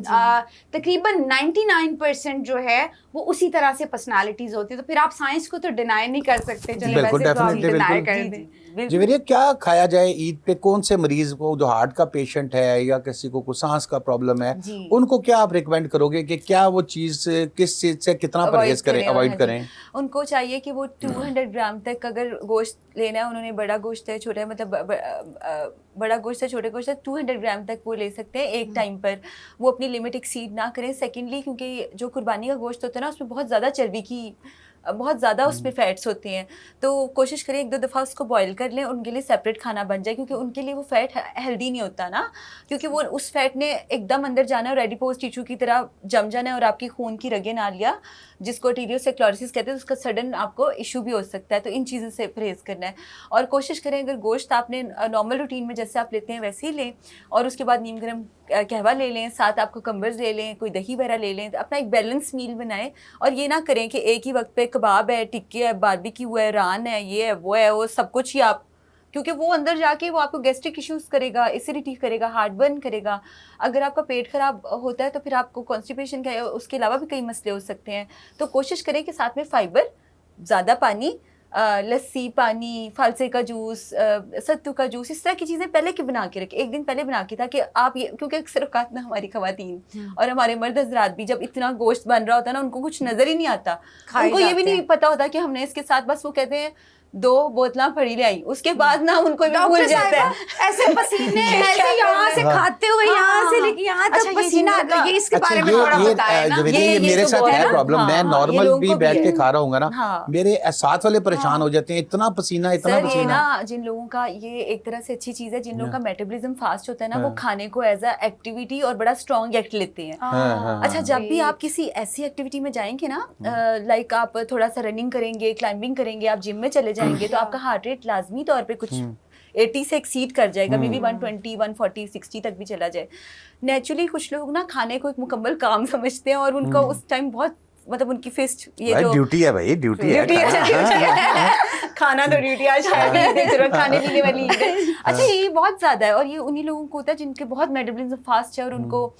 तकरीबन 99% जो है वो उसी तरह से पर्सनालिटीज़ होती है। तो फिर आप साइंस को तो डिनाई नहीं कर सकते। चलिए वैसे तो आप डिनाई कर दें। जवेरिया, क्या खाया जाए ईद पे? कौन से मरीज को, जो हार्ट का पेशेंट है या किसी को सांस का प्रॉब्लम है, उनको क्या आप रिकमेंड करोगे कि क्या वो चीज़ किस चीज़ से कितना परहेज करें, अवॉइड करें? उनको चाहिए कि वो 200 ग्राम तक अगर गोश्त लेना है, उन्होंने बड़ा गोश्त है, छोटा है, मतलब बड़ा गोश्त है, छोटे गोश्त है, 200 ग्राम तक वो ले सकते हैं एक टाइम पर। वो अपनी लिमिट एक्सीड ना करें। सेकेंडली, क्योंकि जो कुर्बानी का गोश्त होता है ना उसमें बहुत ज़्यादा चर्बी की, बहुत ज़्यादा उसमें फैट्स होते हैं, तो कोशिश करें 1-2 दफ़ा उसको बॉईल कर लें, उनके लिए सेपरेट खाना बन जाए, क्योंकि उनके लिए वो फ़ैट हेल्दी नहीं होता ना, क्योंकि वो उस फैट ने एकदम अंदर जाना है और एडिपोज टिश्यू की तरह जम जाना है और आपकी खून की रगें नालियाँ, जिसको आर्टेरियोस्क्लेरोसिस कहते हैं, उसका सडन आपको इशू भी हो सकता है। तो इन चीज़ों से परहेज़ करना है और कोशिश करें अगर गोश्त आपने नॉर्मल रूटीन में जैसे आप लेते हैं वैसे ही लें, और उसके बाद नीम गर्म कहवा ले लें, साथ आप कुकम्बर्स ले लें, कोई दही वगैरह ले लें, तो अपना एक बैलेंस मील बनाएं। और ये ना करें कि एक ही वक्त पे कबाब है, टिक्के है, बारबेक्यू है, रान है, ये है, वो सब कुछ ही आप, क्योंकि वो अंदर जाके वो आपको गैस्ट्रिक इश्यूज़ करेगा, एसिडिटी करेगा, हार्ट बर्न करेगा। अगर आपका पेट खराब होता है तो फिर आपको कॉन्स्टिपेशन का, उसके अलावा भी कई मसले हो सकते हैं। तो कोशिश करें कि साथ में फाइबर, ज़्यादा पानी, लस्सी, पानी, फालसे का जूस, सत्तू का जूस, इस तरह की चीज़ें पहले के बना के रखें, एक दिन पहले बना के, ताकि आप ये, क्योंकि अक्सर औकात ना हमारी ख़वातीन और हमारे मर्द हजरात भी जब इतना गोश्त बन रहा होता है ना, उनको कुछ नज़र ही नहीं आता, उनको ये भी नहीं पता होता कि हमने इसके साथ, बस वो कहते हैं 2 बोतलां भरी ले आई, उसके बाद ना उनको भी भूल डॉक्टर जाता है। साहिबा ऐसे पसीने ऐसे यहाँ से खाते हुए यहाँ से लेके यहाँ अच्छा, तक ये पसीना जिन आता लोग है। ये इसके अच्छा बारे में थोड़ा बताएं ना। जवेरिया, ये ये मेरे तो साथ बहुत है है ना। प्रॉब्लम। हाँ, मैं हाँ, ये नॉर्मल लोगों भी को बैठ भी के है। खा रहा हूँ ना, हाँ। मेरे साथ वाले परेशान हो जाते हैं, इतना पसीना इतना सर ये पसीना। ना जिन लोगों का, ये एक तरह से अच्छी चीज है, जिन लोगों का मेटाबॉलिज्म फास्ट होता है ना, वो हाँ। खाने को एज अ एक्टिविटी और बड़ा स्ट्रॉन्ग एक्ट लेते हैं। हाँ, अच्छा, जब भी आप किसी ऐसी एक्टिविटी में जाएंगे ना, लाइक आप थोड़ा सा रनिंग करेंगे, क्लाइंबिंग करेंगे, आप जिम में चले जाएंगे, तो आपका हार्ट रेट लाजमी तौर पे कुछ 80 से एक्सीड कर जाएगा, मे बी 120, 140, 60 तक भी चला जाए। नेचुरली कुछ लोग ना खाने को एक मुकम्मल काम समझते हैं, और उनका उस टाइम बहुत, मतलब उनकी फिस्ट, ये भाई जो ड्यूटी है, भाई ड्यूटी है, ड्यूटी है, ड्यूटी है। खाना तो ड्यूटी, आज खाने पीने वाली ईद है। अच्छा, ये बहुत ज्यादा है, और ये उन्हीं लोगों को होता है जिनके बहुत मेटाबॉलिज्म फास्ट है, और उनको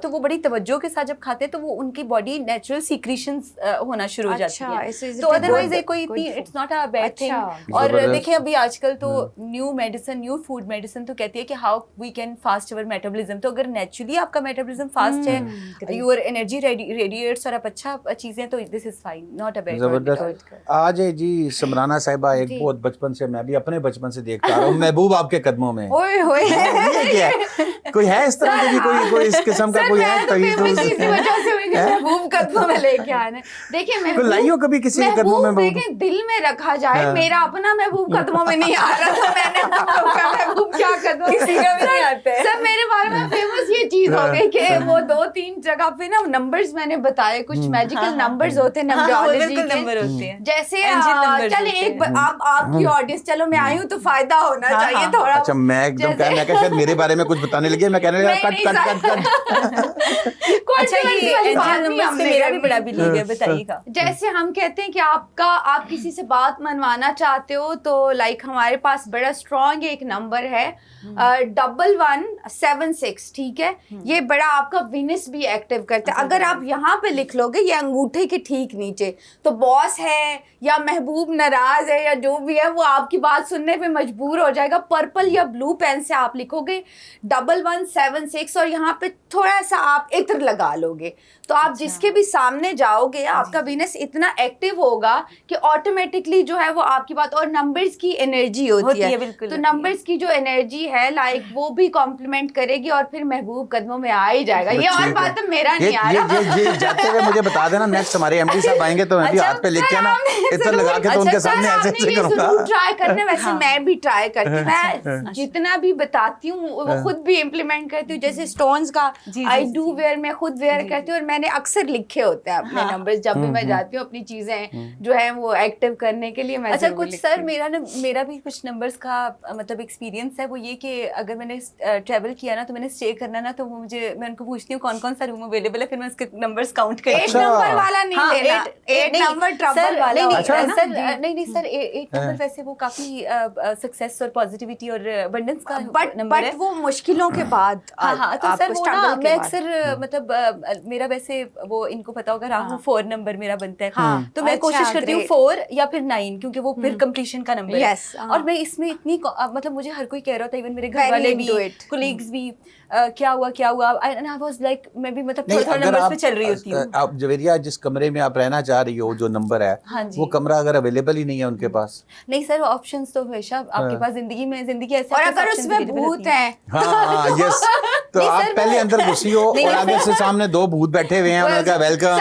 तो वो बड़ी तवज्जो के साथ जब खाते हैं तो वो उनकी बॉडी नेचुरल सीक्रेशंस होना शुरू हो जाती है। तो अदरवाइज ये कोई इतनी, it's not a bad thing. और जबरदस्त। देखिए अभी आजकल तो new medicine, new food medicine तो कहती है कि how we can fast our metabolism. तो अगर नेचुरली आपका मेटाबॉलिज्म फास्ट है, योर एनर्जी रेडिएट्स, और आप अच्छा चीजें, तो this is fine, not a bad. जबरदस्त। आज है जी समराना साहिबा, एक बहुत बचपन से, मैं भी अपने बचपन से देखता आ रहा हूँ, महबूब आपके कदमों में। ओए होए ये क्या है? कोई है इस तरह के भी, कोई इस किस्म का कोई है? इसी वजह से मुझे महबूब कदमों में लेके आना है। देखिए कोई लाइयो कभी किसी के कदमों में? महबूब देखें, दिल में रखा जाए, मेरा अपना महबूब कदमों में नहीं आ रहा, तो मैंने महबूब क्या कदमों, किसी का भी नहीं आता है। सर मेरे बारे में फेमस ये चीज हो गई कि वो 2-3 जगह पे ना नंबर्स मैंने बताए, कुछ मैजिकल नंबर्स होते हैं न्यूमरोलॉजी के, नंबर होते हैं, जैसे एंजल नंबर्स चले होते एक आप आपकी ऑडियंस, चलो मैं आई हूँ तो फायदा होना चाहिए थोड़ा। अच्छा, मैं एकदम क्या, मैं क्या शायद मेरे बारे में कुछ बताने लगे, मैं कहने लगा कट कट कट कट। अच्छा, ये एंजल नंबर से मेरा भी बड़ा बिलीव है, बताइएगा। जैसे हम कहते हैं कि आप किसी से बात मनवाना चाहते हो, तो लाइक हमारे पास बड़ा स्ट्रॉन्ग एक नंबर है 1176, ठीक है। ये बड़ा आपका विनिस भी एक्टिव करता है। अगर आप यहाँ पे लिख लोगे, ये अंगूठे के ठीक नीचे, तो बॉस है या महबूब नाराज है या जो भी है, वो आपकी बात सुनने पे मजबूर हो जाएगा। पर्पल या ब्लू पेन से आप लिखोगे 1176, और यहाँ पे थोड़ा सा आप इत्र लगा लोगे, तो आप जिसके भी सामने जाओगे, आपका विनस इतना एक्टिव होगा कि ऑटोमेटिकली जो है वो आपकी बात, और नंबर्स की एनर्जी होती है, बिल्कुल, तो नंबर्स की जो एनर्जी है लाइक वो भी कॉम्प्लीमेंट करेगी, और फिर महबूब कदमों में आ ही जाएगा। ये और बात तो मेरा नहीं आ रहा। ये जाते हुए मुझे बता देना, नेक्स्ट हमारे एमडी साहब आएंगे तो मैं भी हाथ पे लिख के ना इतना लगा के तो उनके सामने ऐसे ऐसे करूंगा। ट्राई करने, वैसे मैं भी ट्राई करती हूँ, मैं जितना भी बताती हूँ वो खुद भी इम्प्लीमेंट करती हूँ। जैसे स्टोन्स का आई डू वेयर, मैं खुद वेयर करती हूँ, और मैंने अक्सर लिखे होते हैं अपने नंबर्स जब भी मैं जाती हूँ अपनी चीजें जो है वो एक्टिव करने के लिए। मैं अच्छा, कुछ सर मेरा भी कुछ नंबर्स का मतलब एक्सपीरियंस है, वो ये कि अगर मैंने ट्रैवल किया ना, तो मैंने स्टे करना ना, तो वो मैं उनको पूछती हूँ कौन कौन सा रूम अवेलेबल है, फिर मैं उसके नंबर्स काउंट करती हूँ। 8 नंबर वाला नहीं लेना, 8 नंबर ट्रबल वाला होता है ना। सर नहीं सर, 8 नंबर वैसे वो काफी सक्सेस और पॉजिटिविटी और अबंडेंस का नंबर है, बट वो मुश्किलों के बाद। हाँ, तो सर वो ना मैं अक्सर मतलब मेरा वैसे वो इनको पता होगा, राहु 4 नंबर मेरा बनता है, तो मैं कोशिश करती हूँ 4 या फिर 9, क्योंकि वो फिर कंप्लीशन का नंबर है। और मैं इसमें इतनी मतलब मुझे हर कोई कह रहा था, इवन मेरे घर वाले भी, कोलीग्स भी, क्या हुआ एंड आई वाज लाइक, मैं भी मतलब थोड़ा नंबर्स पे चल रही होती हूँ। आप जवेरिया जिस कमरे में आप रहना चाह रही हो, जो नंबर है, वो कमरा अगर अवेलेबल ही नहीं है उनके पास? नहीं सर, ऑप्शंस तो हमेशा आपके पास जिंदगी ऐसे, और अगर उसमें भूत है, हाँ यस, तो आप पहले अंदर घुसी हो और आगे से सामने 2 भूत बैठे हुए हैं, उनका वेलकम।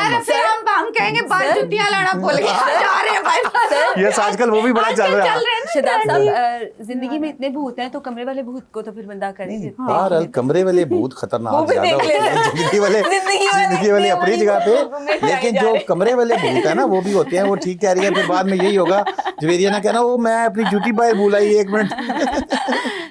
हम कहेंगे बाल जुतियां लाना भूल गए, जा रहे हैं भाई। यस, आजकल वो भी बड़ा चल रहा है। शदाब साहब, जिंदगी में इतने भूत हैं, तो कमरे वाले भूत को तो फिर बंदा करेंगे। बहरहाल कमरे वाले भूत खतरनाक ज्यादा होते हैं, जिंदगी वाले अपनी जगह पे, लेकिन जो कमरे वाले भूत है ना, वो भी होते हैं। वो ठीक कह रही है, फिर बाद में यही होगा जवेरिया ना कहना वो मैं अपनी ड्यूटी बाहर भूल आई 1 मिनट।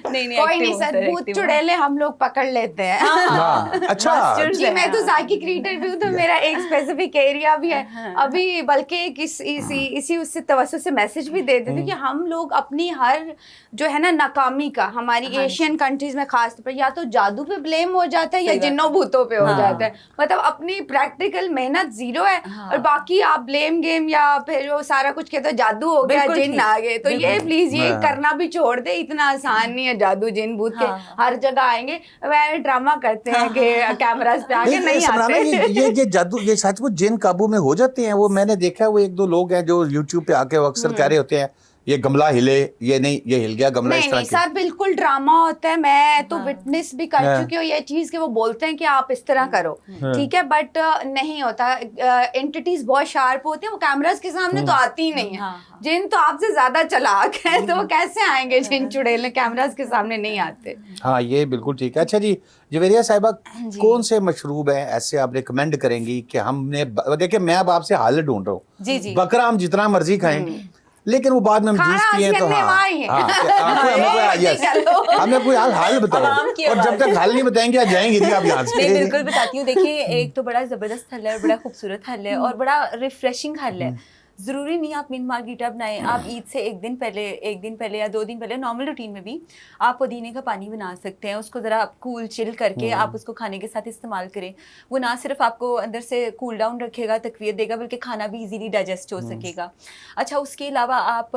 नहीं कोई नहीं सर, भूत चुड़ैले हम लोग पकड़ लेते हैं। हाँ, अच्छा जी, मैं तो जाकी क्रिएटर भी हूँ, तो मेरा एक स्पेसिफिक एरिया भी है। अभी बल्कि इसी उससे तवज्जो से मैसेज भी दे देते कि हम लोग अपनी हर जो है ना नाकामी का, हमारी एशियन कंट्रीज में खास तौर पर या तो जादू पे ब्लेम हो जाता है या जिन्नों भूतों पे हो जाता है। मतलब अपनी प्रैक्टिकल मेहनत जीरो है, और बाकी आप ब्लेम गेम या फिर वो सारा कुछ कहते हो जादू हो गया, जिन आ गए, तो ये प्लीज ये करना भी छोड़ दे। इतना आसान नहीं है, जादू जिन भूत के हर जगह आएंगे। वह ड्रामा करते हैं कि कैमरास पे आके नहीं आते। ये जादू, ये सचमुच जिन काबू में हो जाते हैं? वो मैंने देखा है, वो 1-2 लोग हैं जो यूट्यूब पे आके वो अक्सर कह रहे होते हैं ये गमला हिले, ये नहीं ये हिल गया गमला, इस नहीं तरह नहीं सर, बिल्कुल ड्रामा होता है। मैं तो विटनेस भी कर हाँ। चुकी हूँ ये चीज कि वो बोलते हैं कि आप इस तरह करो, ठीक है, बट नहीं होता। एंटिटीज बहुत शार्प होती है, वो कैमरास के सामने तो आती ही नहीं है। हाँ। जिन तो आपसे ज्यादा चालाक है, तो वो कैसे आएंगे? जिन चुड़ैल कैमरास के सामने नहीं आते। हाँ, ये बिल्कुल ठीक है। अच्छा जी, जवेरिया साहिबा, कौन से मशरूब हैं ऐसे आप रिकमेंड करेंगी कि हमने, देखिए मैं अब आपसे हाल ढूंढ रहा हूँ, जी जी। बकरा हम जितना मर्जी खाएं, लेकिन वो बाद में हम जूस खाना पिए तो असली हाँ वहाँ ही है। हाँ, हमें कोई हाल बताओ, आवाम की और जब तक हाल नहीं बताएंगे आज जाएंगे नहीं आप यहाँ नहीं, से। बिल्कुल बताती हूँ। देखिए, एक तो बड़ा जबरदस्त हल है, बड़ा खूबसूरत हल है और बड़ा रिफ्रेशिंग हल है। ज़रूरी नहीं आप मिंट मार्गरीटा बनाएं। आप ईद से एक दिन पहले या 2 दिन पहले नॉर्मल रूटीन में भी आप पुदीने का पानी बना सकते हैं। उसको ज़रा आप कूल चिल करके आप उसको खाने के साथ इस्तेमाल करें। वो ना सिर्फ आपको अंदर से कूल डाउन रखेगा, तकवीत देगा, बल्कि खाना भी इजीली डाइजेस्ट हो सकेगा। अच्छा, उसके अलावा आप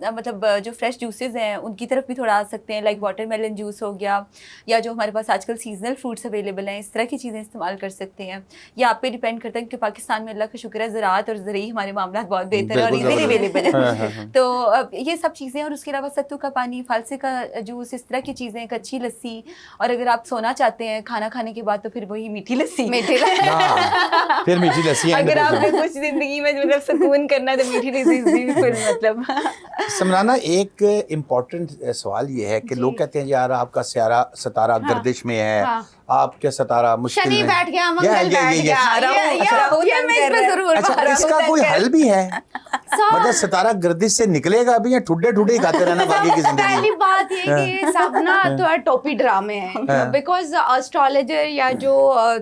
मतलब जो फ्रेश जूसेस हैं उनकी तरफ भी थोड़ा आ सकते हैं, लाइक वाटरमेलन जूस हो गया, या जो हमारे पास आजकल सीजनल फ्रूट्स अवेलेबल हैं, इस तरह की चीज़ें इस्तेमाल कर सकते हैं। या आप पे डिपेंड करता है कि पाकिस्तान में अल्लाह का शुक्र है ज़राअत और ज़रूरी हमारे मामला बहुत बेहतर है और इजीली अवेलेबल है। तो अब ये सब चीज़ें, और उसके अलावा सत्तू का पानी, फालसे का जूस, इस तरह की चीज़ें, कच्ची लस्सी, और अगर आप सोना चाहते हैं खाना खाने के बाद तो फिर वही मीठी लस्सी। हाँ, फिर मीठी लस्सी है। अगर आपने कुछ जिंदगी में मतलब सुकून करना है तो मीठी लस्सी भी फिर मतलब। समराना, एक इम्पोर्टेंट सवाल ये है कि लोग कहते हैं यार आपका सितारा गर्दिश में है, आपके सितारा मुश्किल शनि में, बैठ गया, मंगल बैठ गया, ये मैं इस पे जरूर अच्छा इसका कोई हल भी है? मतलब सितारा गर्दिश से निकलेगा अभी या ठुड्डे ठुड्डे ही खाते रहना बाकी की जिंदगी? पहली बात ये कि ये सब ना तो टोपी ड्रामे हैं, बिकॉज एस्ट्रोलॉजर या जो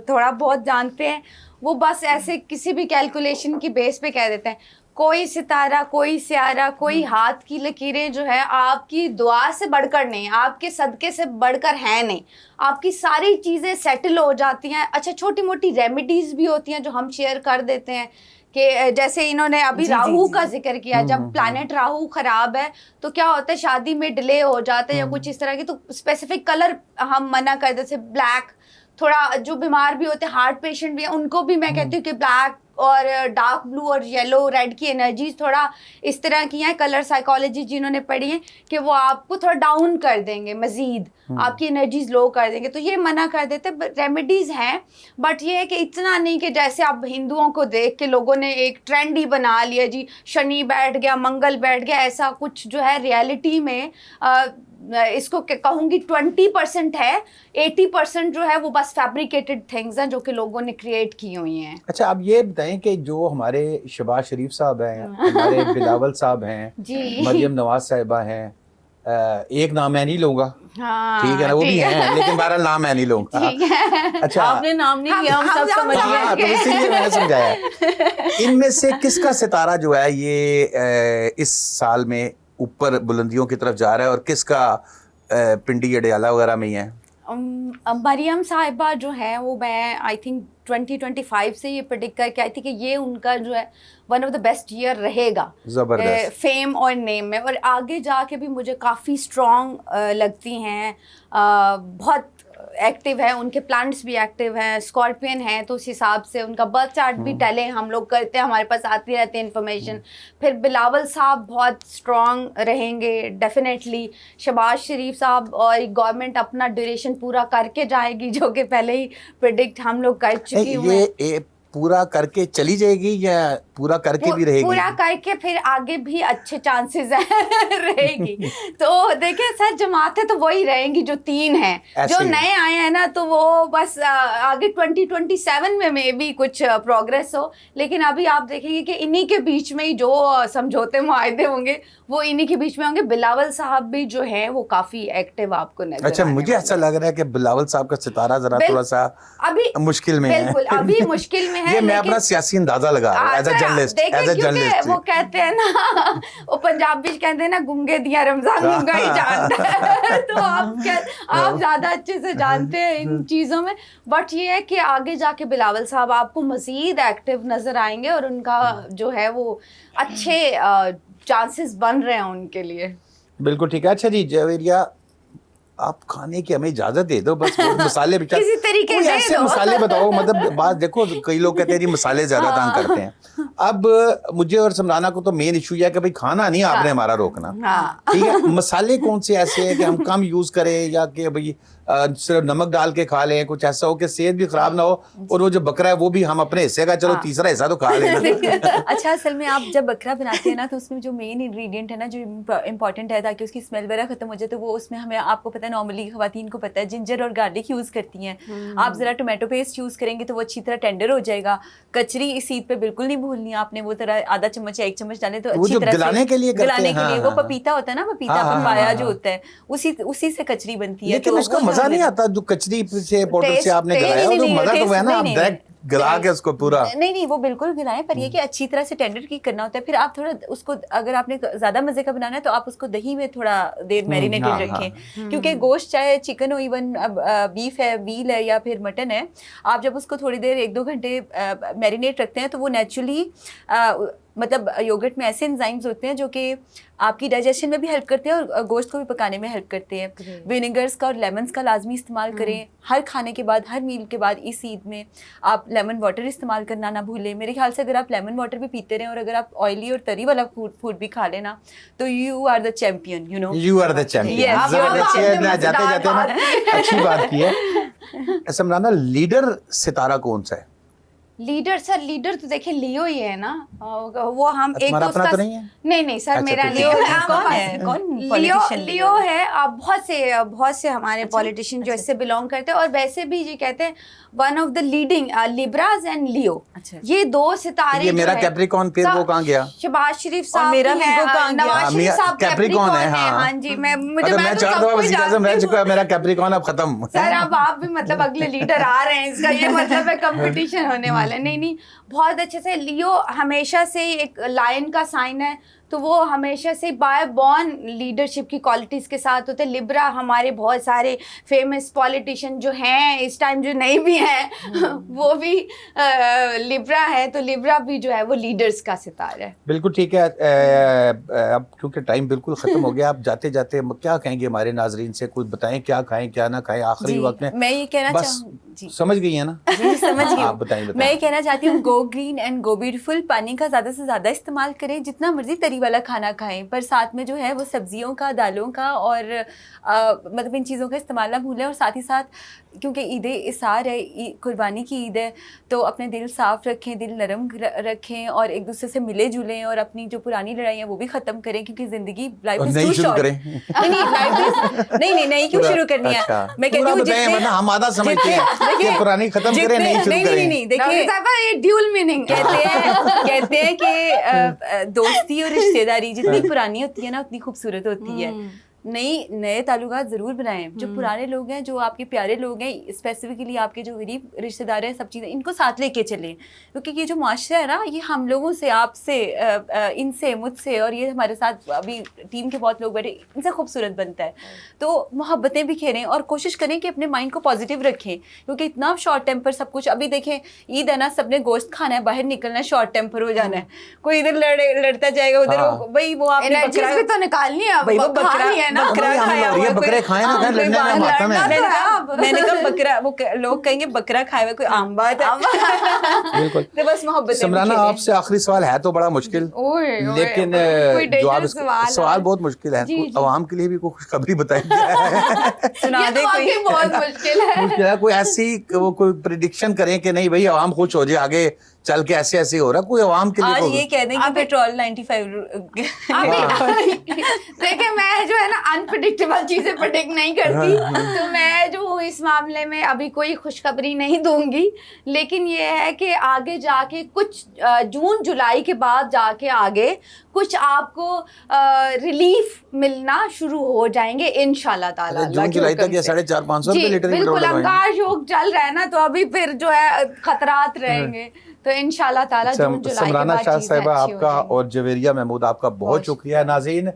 थोड़ा बहुत जानते हैं वो बस ऐसे किसी भी कैलकुलेशन की बेस पे कह देते हैं कोई सितारा, कोई स्यारा, कोई हाथ की लकीरें जो है आपकी दुआ से बढ़कर नहीं, आपके सदके से बढ़कर है नहीं, आपकी सारी चीज़ें सेटल हो जाती हैं। अच्छा, छोटी मोटी रेमेडीज भी होती हैं जो हम शेयर कर देते हैं कि जैसे इन्होंने अभी राहु का जिक्र किया, जब प्लैनेट राहु खराब है तो क्या होता है, शादी में डिले हो जाता है या कुछ इस तरह की, तो स्पेसिफिक कलर हम मना कर देते, जैसे ब्लैक। थोड़ा जो बीमार भी होते हैं, हार्ट पेशेंट भी है, उनको भी मैं कहती हूँ कि ब्लैक और डार्क ब्लू और येलो रेड की एनर्जीज थोड़ा इस तरह की हैं, कलर साइकोलॉजी जिन्होंने पढ़ी है, कि वो आपको थोड़ा डाउन कर देंगे, मजीद आपकी एनर्जीज लो कर देंगे, तो ये मना कर देते। रेमेडीज हैं, बट ये है कि इतना नहीं कि जैसे आप हिंदुओं को देख के लोगों ने एक ट्रेंड ही बना लिया जी, शनि बैठ गया, मंगल बैठ गया, ऐसा कुछ जो है रियलिटी में इसको कहूँगी 20% है, 80% जो है वो बस फैब्रिकेटेड थिंग्स हैं जो कि लोगों ने क्रिएट की हुई हैं। अच्छा, आप ये बताएं कि जो हमारे शहबाज शरीफ साहब हैं, हमारे बिलावल साहब हैं, मरियम नवाज साहिबा हैं, एक नाम मैं नहीं लूंगा, हाँ, ठीक है ना, वो भी हैं, लेकिन बहरहाल नाम मैं नहीं लूंगा। अच्छा, आपने नाम नहीं लिया, हम सब समझ गए। हाँ, तो इसीलिए मैंने समझाया। इनमें से किसका सितारा जो है ये इस साल में ऊपर बुलंदियों की तरफ जा रहा है और किसका पिंडी अडियाला वगैरह में ही है? मरियम साहिबा जो है वो मैं आई थिंक 2025 से ये प्रेडिक्ट करके आई थी कि ये उनका जो है one of the best year रहेगा फेम और नेम में, और आगे जाके भी मुझे काफ़ी स्ट्रॉन्ग लगती हैं, बहुत एक्टिव है, उनके प्लान्ट्स भी एक्टिव हैं, स्कॉर्पियन है, तो उस हिसाब से उनका बर्थ चार्ट भी टेले हम लोग करते हैं, हमारे पास आती रहती है इन्फॉर्मेशन। फिर बिलावल साहब बहुत स्ट्रॉन्ग रहेंगे डेफिनेटली, शहबाज शरीफ साहब, और गवर्नमेंट अपना ड्यूरेशन पूरा करके जाएगी जो कि पहले ही प्रेडिक्ट हम लोग कर चुकी हुए। ये पूरा करके चली जाएगी या पूरा करके भी रहेगी? पूरा करके फिर आगे भी अच्छे चांसेस रहेगी। तो देखिए सर, जमातें तो वही रहेंगी जो 3 हैं, जो नए आए हैं ना, तो वो बस आगे 2027 में मे भी कुछ प्रोग्रेस हो, लेकिन अभी आप देखेंगे कि इन्हीं के बीच में ही जो समझौते मुआहदे होंगे वो इन्हीं के बीच में होंगे। बिलावल साहब भी जो है वो काफी एक्टिव आपको नजर। अच्छा, मुझे ऐसा लग रहा है कि बिलावल साहब का सितारा जरा थोड़ा सा अभी मुश्किल में है। बिल्कुल अभी मुश्किल में है। ये मैं अपना सियासी अंदाजा लगा रहा हूं as a journalist, as a journalist. वो कहते हैं ना, वो पंजाबी कहते हैं ना, गुंगे दिया रमजान गुंगा ही जानता है। तो आप ज्यादा अच्छे से जानते हैं इन चीजों में, बट ये है कि आगे जाके बिलावल साहब आपको मजीद एक्टिव नजर आएंगे और उनका जो है वो अच्छे चांसेस बन रहे हैं उनके लिए। बिल्कुल ठीक है। अच्छा जी जवेरिया, आप खाने की हमें इजाजत दे दो, बस वो मसाले बिचा किसी तरीके कोई से ऐसे दो। मसाले बताओ, मतलब बात देखो, कई लोग कहते हैं जी मसाले ज्यादा तंग करते हैं। अब मुझे और समराना को तो मेन इशू है कि भाई खाना नहीं आपने हमारा रोकना, हाँ। ठीक है। मसाले कौन से ऐसे हैं कि हम कम यूज करें, या कि भाई सिर्फ नमक डाल के खा लें, कुछ ऐसा हो कि सेहत भी खराब ना हो, और वो जो बकरा है वो भी हम अपने हिस्से का, चलो तीसरा हिस्सा तो खा लेना। अच्छा, असल में आप जब बकरा बनाते हैं ना, तो उसमें जो मेन इंग्रेडिएंट है ना, जो इम्पोर्टेंट है ताकि उसकी स्मेल वगैरह खत्म हो जाए, तो वो उसमें हमें, आपको पता है नॉर्मली खवातीन को पता है, जिंजर और गार्लिक यूज़ करती हैं। आप ज़रा टोमेटो पेस्ट यूज़ करेंगे तो वो अच्छी तरह टेंडर हो जाएगा। कचरी इस ईद पे बिल्कुल नहीं भूलनी है आपने, वो तरह आधा चम्मच या 1 चम्मच डालें तो वो अच्छी जो तरह गलाने से के लिए करते हैं, गलाने के लिए। हाँ, वो पपीता होता है ना, पपीता हाँ, पपाया हाँ, जो हाँ। होता है, उसी से कचरी बनती है। लेकिन तो उसका वो मजा जो नहीं है- आता जो कचरी से पाउडर से टेस्ट- आपने टेस्ट- गलाया, नहीं, तो नहीं, मजा तो टेस्ट- है ना, आप नहीं, डायरेक्ट गला के उसको पूरा। नहीं, वो बिल्कुल गिराएं, पर ये कि अच्छी तरह से टेंडर की करना होता है। फिर आप थोड़ा उसको, अगर आपने ज्यादा मजे का बनाना है तो आप उसको दही में थोड़ा देर मैरिनेटेड हाँ, रखें, क्योंकि गोश्त चाहे चिकन हो, इवन बीफ है, व्हील है या फिर मटन है, आप जब उसको थोड़ी देर 1-2 घंटे मैरिनेट रखते हैं तो वो नेचुरली, मतलब योगर्ट में ऐसे एंजाइम्स होते हैं जो कि आपकी डाइजेशन में भी हेल्प करते हैं और गोश्त को भी पकाने में हेल्प करते हैं। विनेगर्स का और लेमन्स का लाजमी इस्तेमाल करें हर खाने के बाद, हर मील के बाद। इस ईद में आप लेमन वाटर इस्तेमाल करना ना भूलें। मेरे ख्याल से अगर आप लेमन वाटर भी पीते रहें और अगर आप ऑयली और तरी वाला फूड भी खा लेना, तो you are the champion, you know. You are the champion. Yes, you are the champion। जाते जाते ना अच्छी बात की है। समराना, लीडर सितारा कौन सा है? लीडर सर, लीडर तो देखिए लियो ही है ना। वो हम एक तुम्हारा तो अपना उसका तो नहीं है? नहीं सर, अच्छा, मेरा तो ठीक लियो है। है। कौन है? कौन लियो politician लियो है। बहुत से हमारे पॉलिटिशियन जो इससे बिलोंग करते हैं, और वैसे भी ये कहते हैं one of the leading Libras and Leo. अच्छा। ये 2 सितारे ये जो मेरा है, कैप्रिकॉन, फिर वो कहाँ गया? शहबाज शरीफ साहब मेरा की भी है, वो कहाँ गया? नवाज शरीफ साहब कैप्रिकॉन है, हाँ। हाँ जी। मैं मैं तो 4 दफा सबको वज़ीर आज़म रह जानती चुका हूँ। है, मेरा कैप्रिकॉन अब खत्म। सर अब आप भी मतलब अगले लीडर आ रहे हैं, इसका ये मतलब है कंपटीशन होने वाला है। नहीं, बहुत अच्छे से। लियो हमेशा से ही एक लायन का साइन है, तो वो हमेशा से बाय बॉर्न लीडरशिप की क्वालिटीज़ के साथ होते हैं। लिब्रा हमारे बहुत सारे फेमस पॉलिटिशियन जो हैं इस टाइम, जो नहीं भी हैं वो भी लिब्रा है, तो लिब्रा भी जो है वो लीडर्स का सितारा है। बिल्कुल ठीक है। अब क्योंकि टाइम बिल्कुल खत्म हो गया, आप जाते जाते क्या कहेंगे हमारे नाजरीन से? कुछ बताएं, क्या खाएं क्या ना खाएं आखिरी जी, वक्त में। मैं ये कहना बस चाहूँ समझ गई है ना? जी, समझ गई आप हूँ। बताएं। मैं ये कहना चाहती हूँ, go green and go beautiful. पानी का ज़्यादा से ज़्यादा इस्तेमाल करें, जितना मर्जी तरी वाला खाना खाएं, पर साथ में जो है वो सब्जियों का, दालों का और मतलब इन चीज़ों का इस्तेमाल ना भूलें। और साथ ही साथ क्योंकि ईद इसार है, कुर्बानी की ईद है, तो अपने दिल साफ़ रखें, दिल नरम रखें और एक दूसरे से मिले जुलें और अपनी जो पुरानी लड़ाई है वो भी ख़त्म करें, क्योंकि ज़िंदगी लाइफ इज़ टू शॉर्ट। नहीं क्यों शुरू करनी है? मैं कहती हूँ जितने हम आधा समझते हैं कि पुरानी खत्म करें, नहीं शुरू करें। नहीं, देखिए ये ड्यूल मीनिंग कहते हैं कि दोस्ती और रिश्तेदारी जितनी पुरानी होती है ना, उतनी खूबसूरत होती है। नए ताल्लुकात ज़रूर बनाएं। जो पुराने लोग हैं, जो आपके प्यारे लोग हैं, स्पेसिफिकली आपके जो गरीब रिश्तेदार हैं, सब चीज़ें इनको साथ लेके चलें, क्योंकि ये जो माशरा है ना, ये हम लोगों से, आपसे, इनसे, मुझसे और ये हमारे साथ अभी टीम के बहुत लोग बैठे, इनसे खूबसूरत बनता है। तो मोहब्बतें बिखेरें और कोशिश करें कि अपने माइंड को पॉजिटिव रखें, क्योंकि इतना शॉर्ट टेम्पर सब कुछ। अभी देखें ईद है ना, सबने गोश्त खाना है, बाहर निकलना है, शॉर्ट टेम्पर हो जाना है, कोई इधर लड़ता जाएगा, उधर भाई वो आपने एनर्जी भी तो निकालनी है। भाई वो बकरा खाया हुआ, बकरे खाए ना, कोई लड़ने में मातम है। मैंने कहा बकरा, वो लोग कहेंगे बकरा खाया हुआ, कोई आम बात है। बिल्कुल। तो बस मोहब्बत। समराना, आपसे आखिरी सवाल है तो बड़ा मुश्किल, लेकिन जवाब सवाल बहुत मुश्किल है। अवाम के लिए भी कोई खुशखबरी बताएंगे? सुना दे कोई। बहुत मुश्किल है। कोई ऐसी कोई प्रिडिक्शन करें कि नहीं भाई अवाम खुश हो जाए, आगे चल के ऐसे ऐसे हो रहा, कोई अवाम के लिए आज ये कह दें कि पेट्रोल 95। देखिए, मैं जो है ना अनप्रिडिक्टेबल चीजें प्रिडिक्ट नहीं करती, तो मैं जो हूँ इस मामले में अभी कोई खुशखबरी नहीं दूंगी। लेकिन ये है कि आगे जाके कुछ जून जुलाई के बाद जाके आगे कुछ आपको रिलीफ मिलना शुरू हो जाएंगे इंशाल्लाह ताला। जून जुलाई तक ये 450-500 रुपए लीटर बिल्कुल अंगार योग चल रहा है ना, तो अभी फिर जो है खतरात रहेंगे, तो इंशाल्लाह ताला जून जुलाई के समराना बाद शाह चीजें साहिबा अच्छी हो आपका जाएंगी। और जवेरिया महमूद आपका बहुत शुक्रिया। नाज़रीन,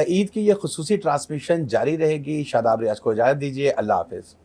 ईद की ये खुसूसी ट्रांसमिशन जारी रहेगी। शादाब रियाज को इजाज़त दीजिए। अल्लाह हाफिज़।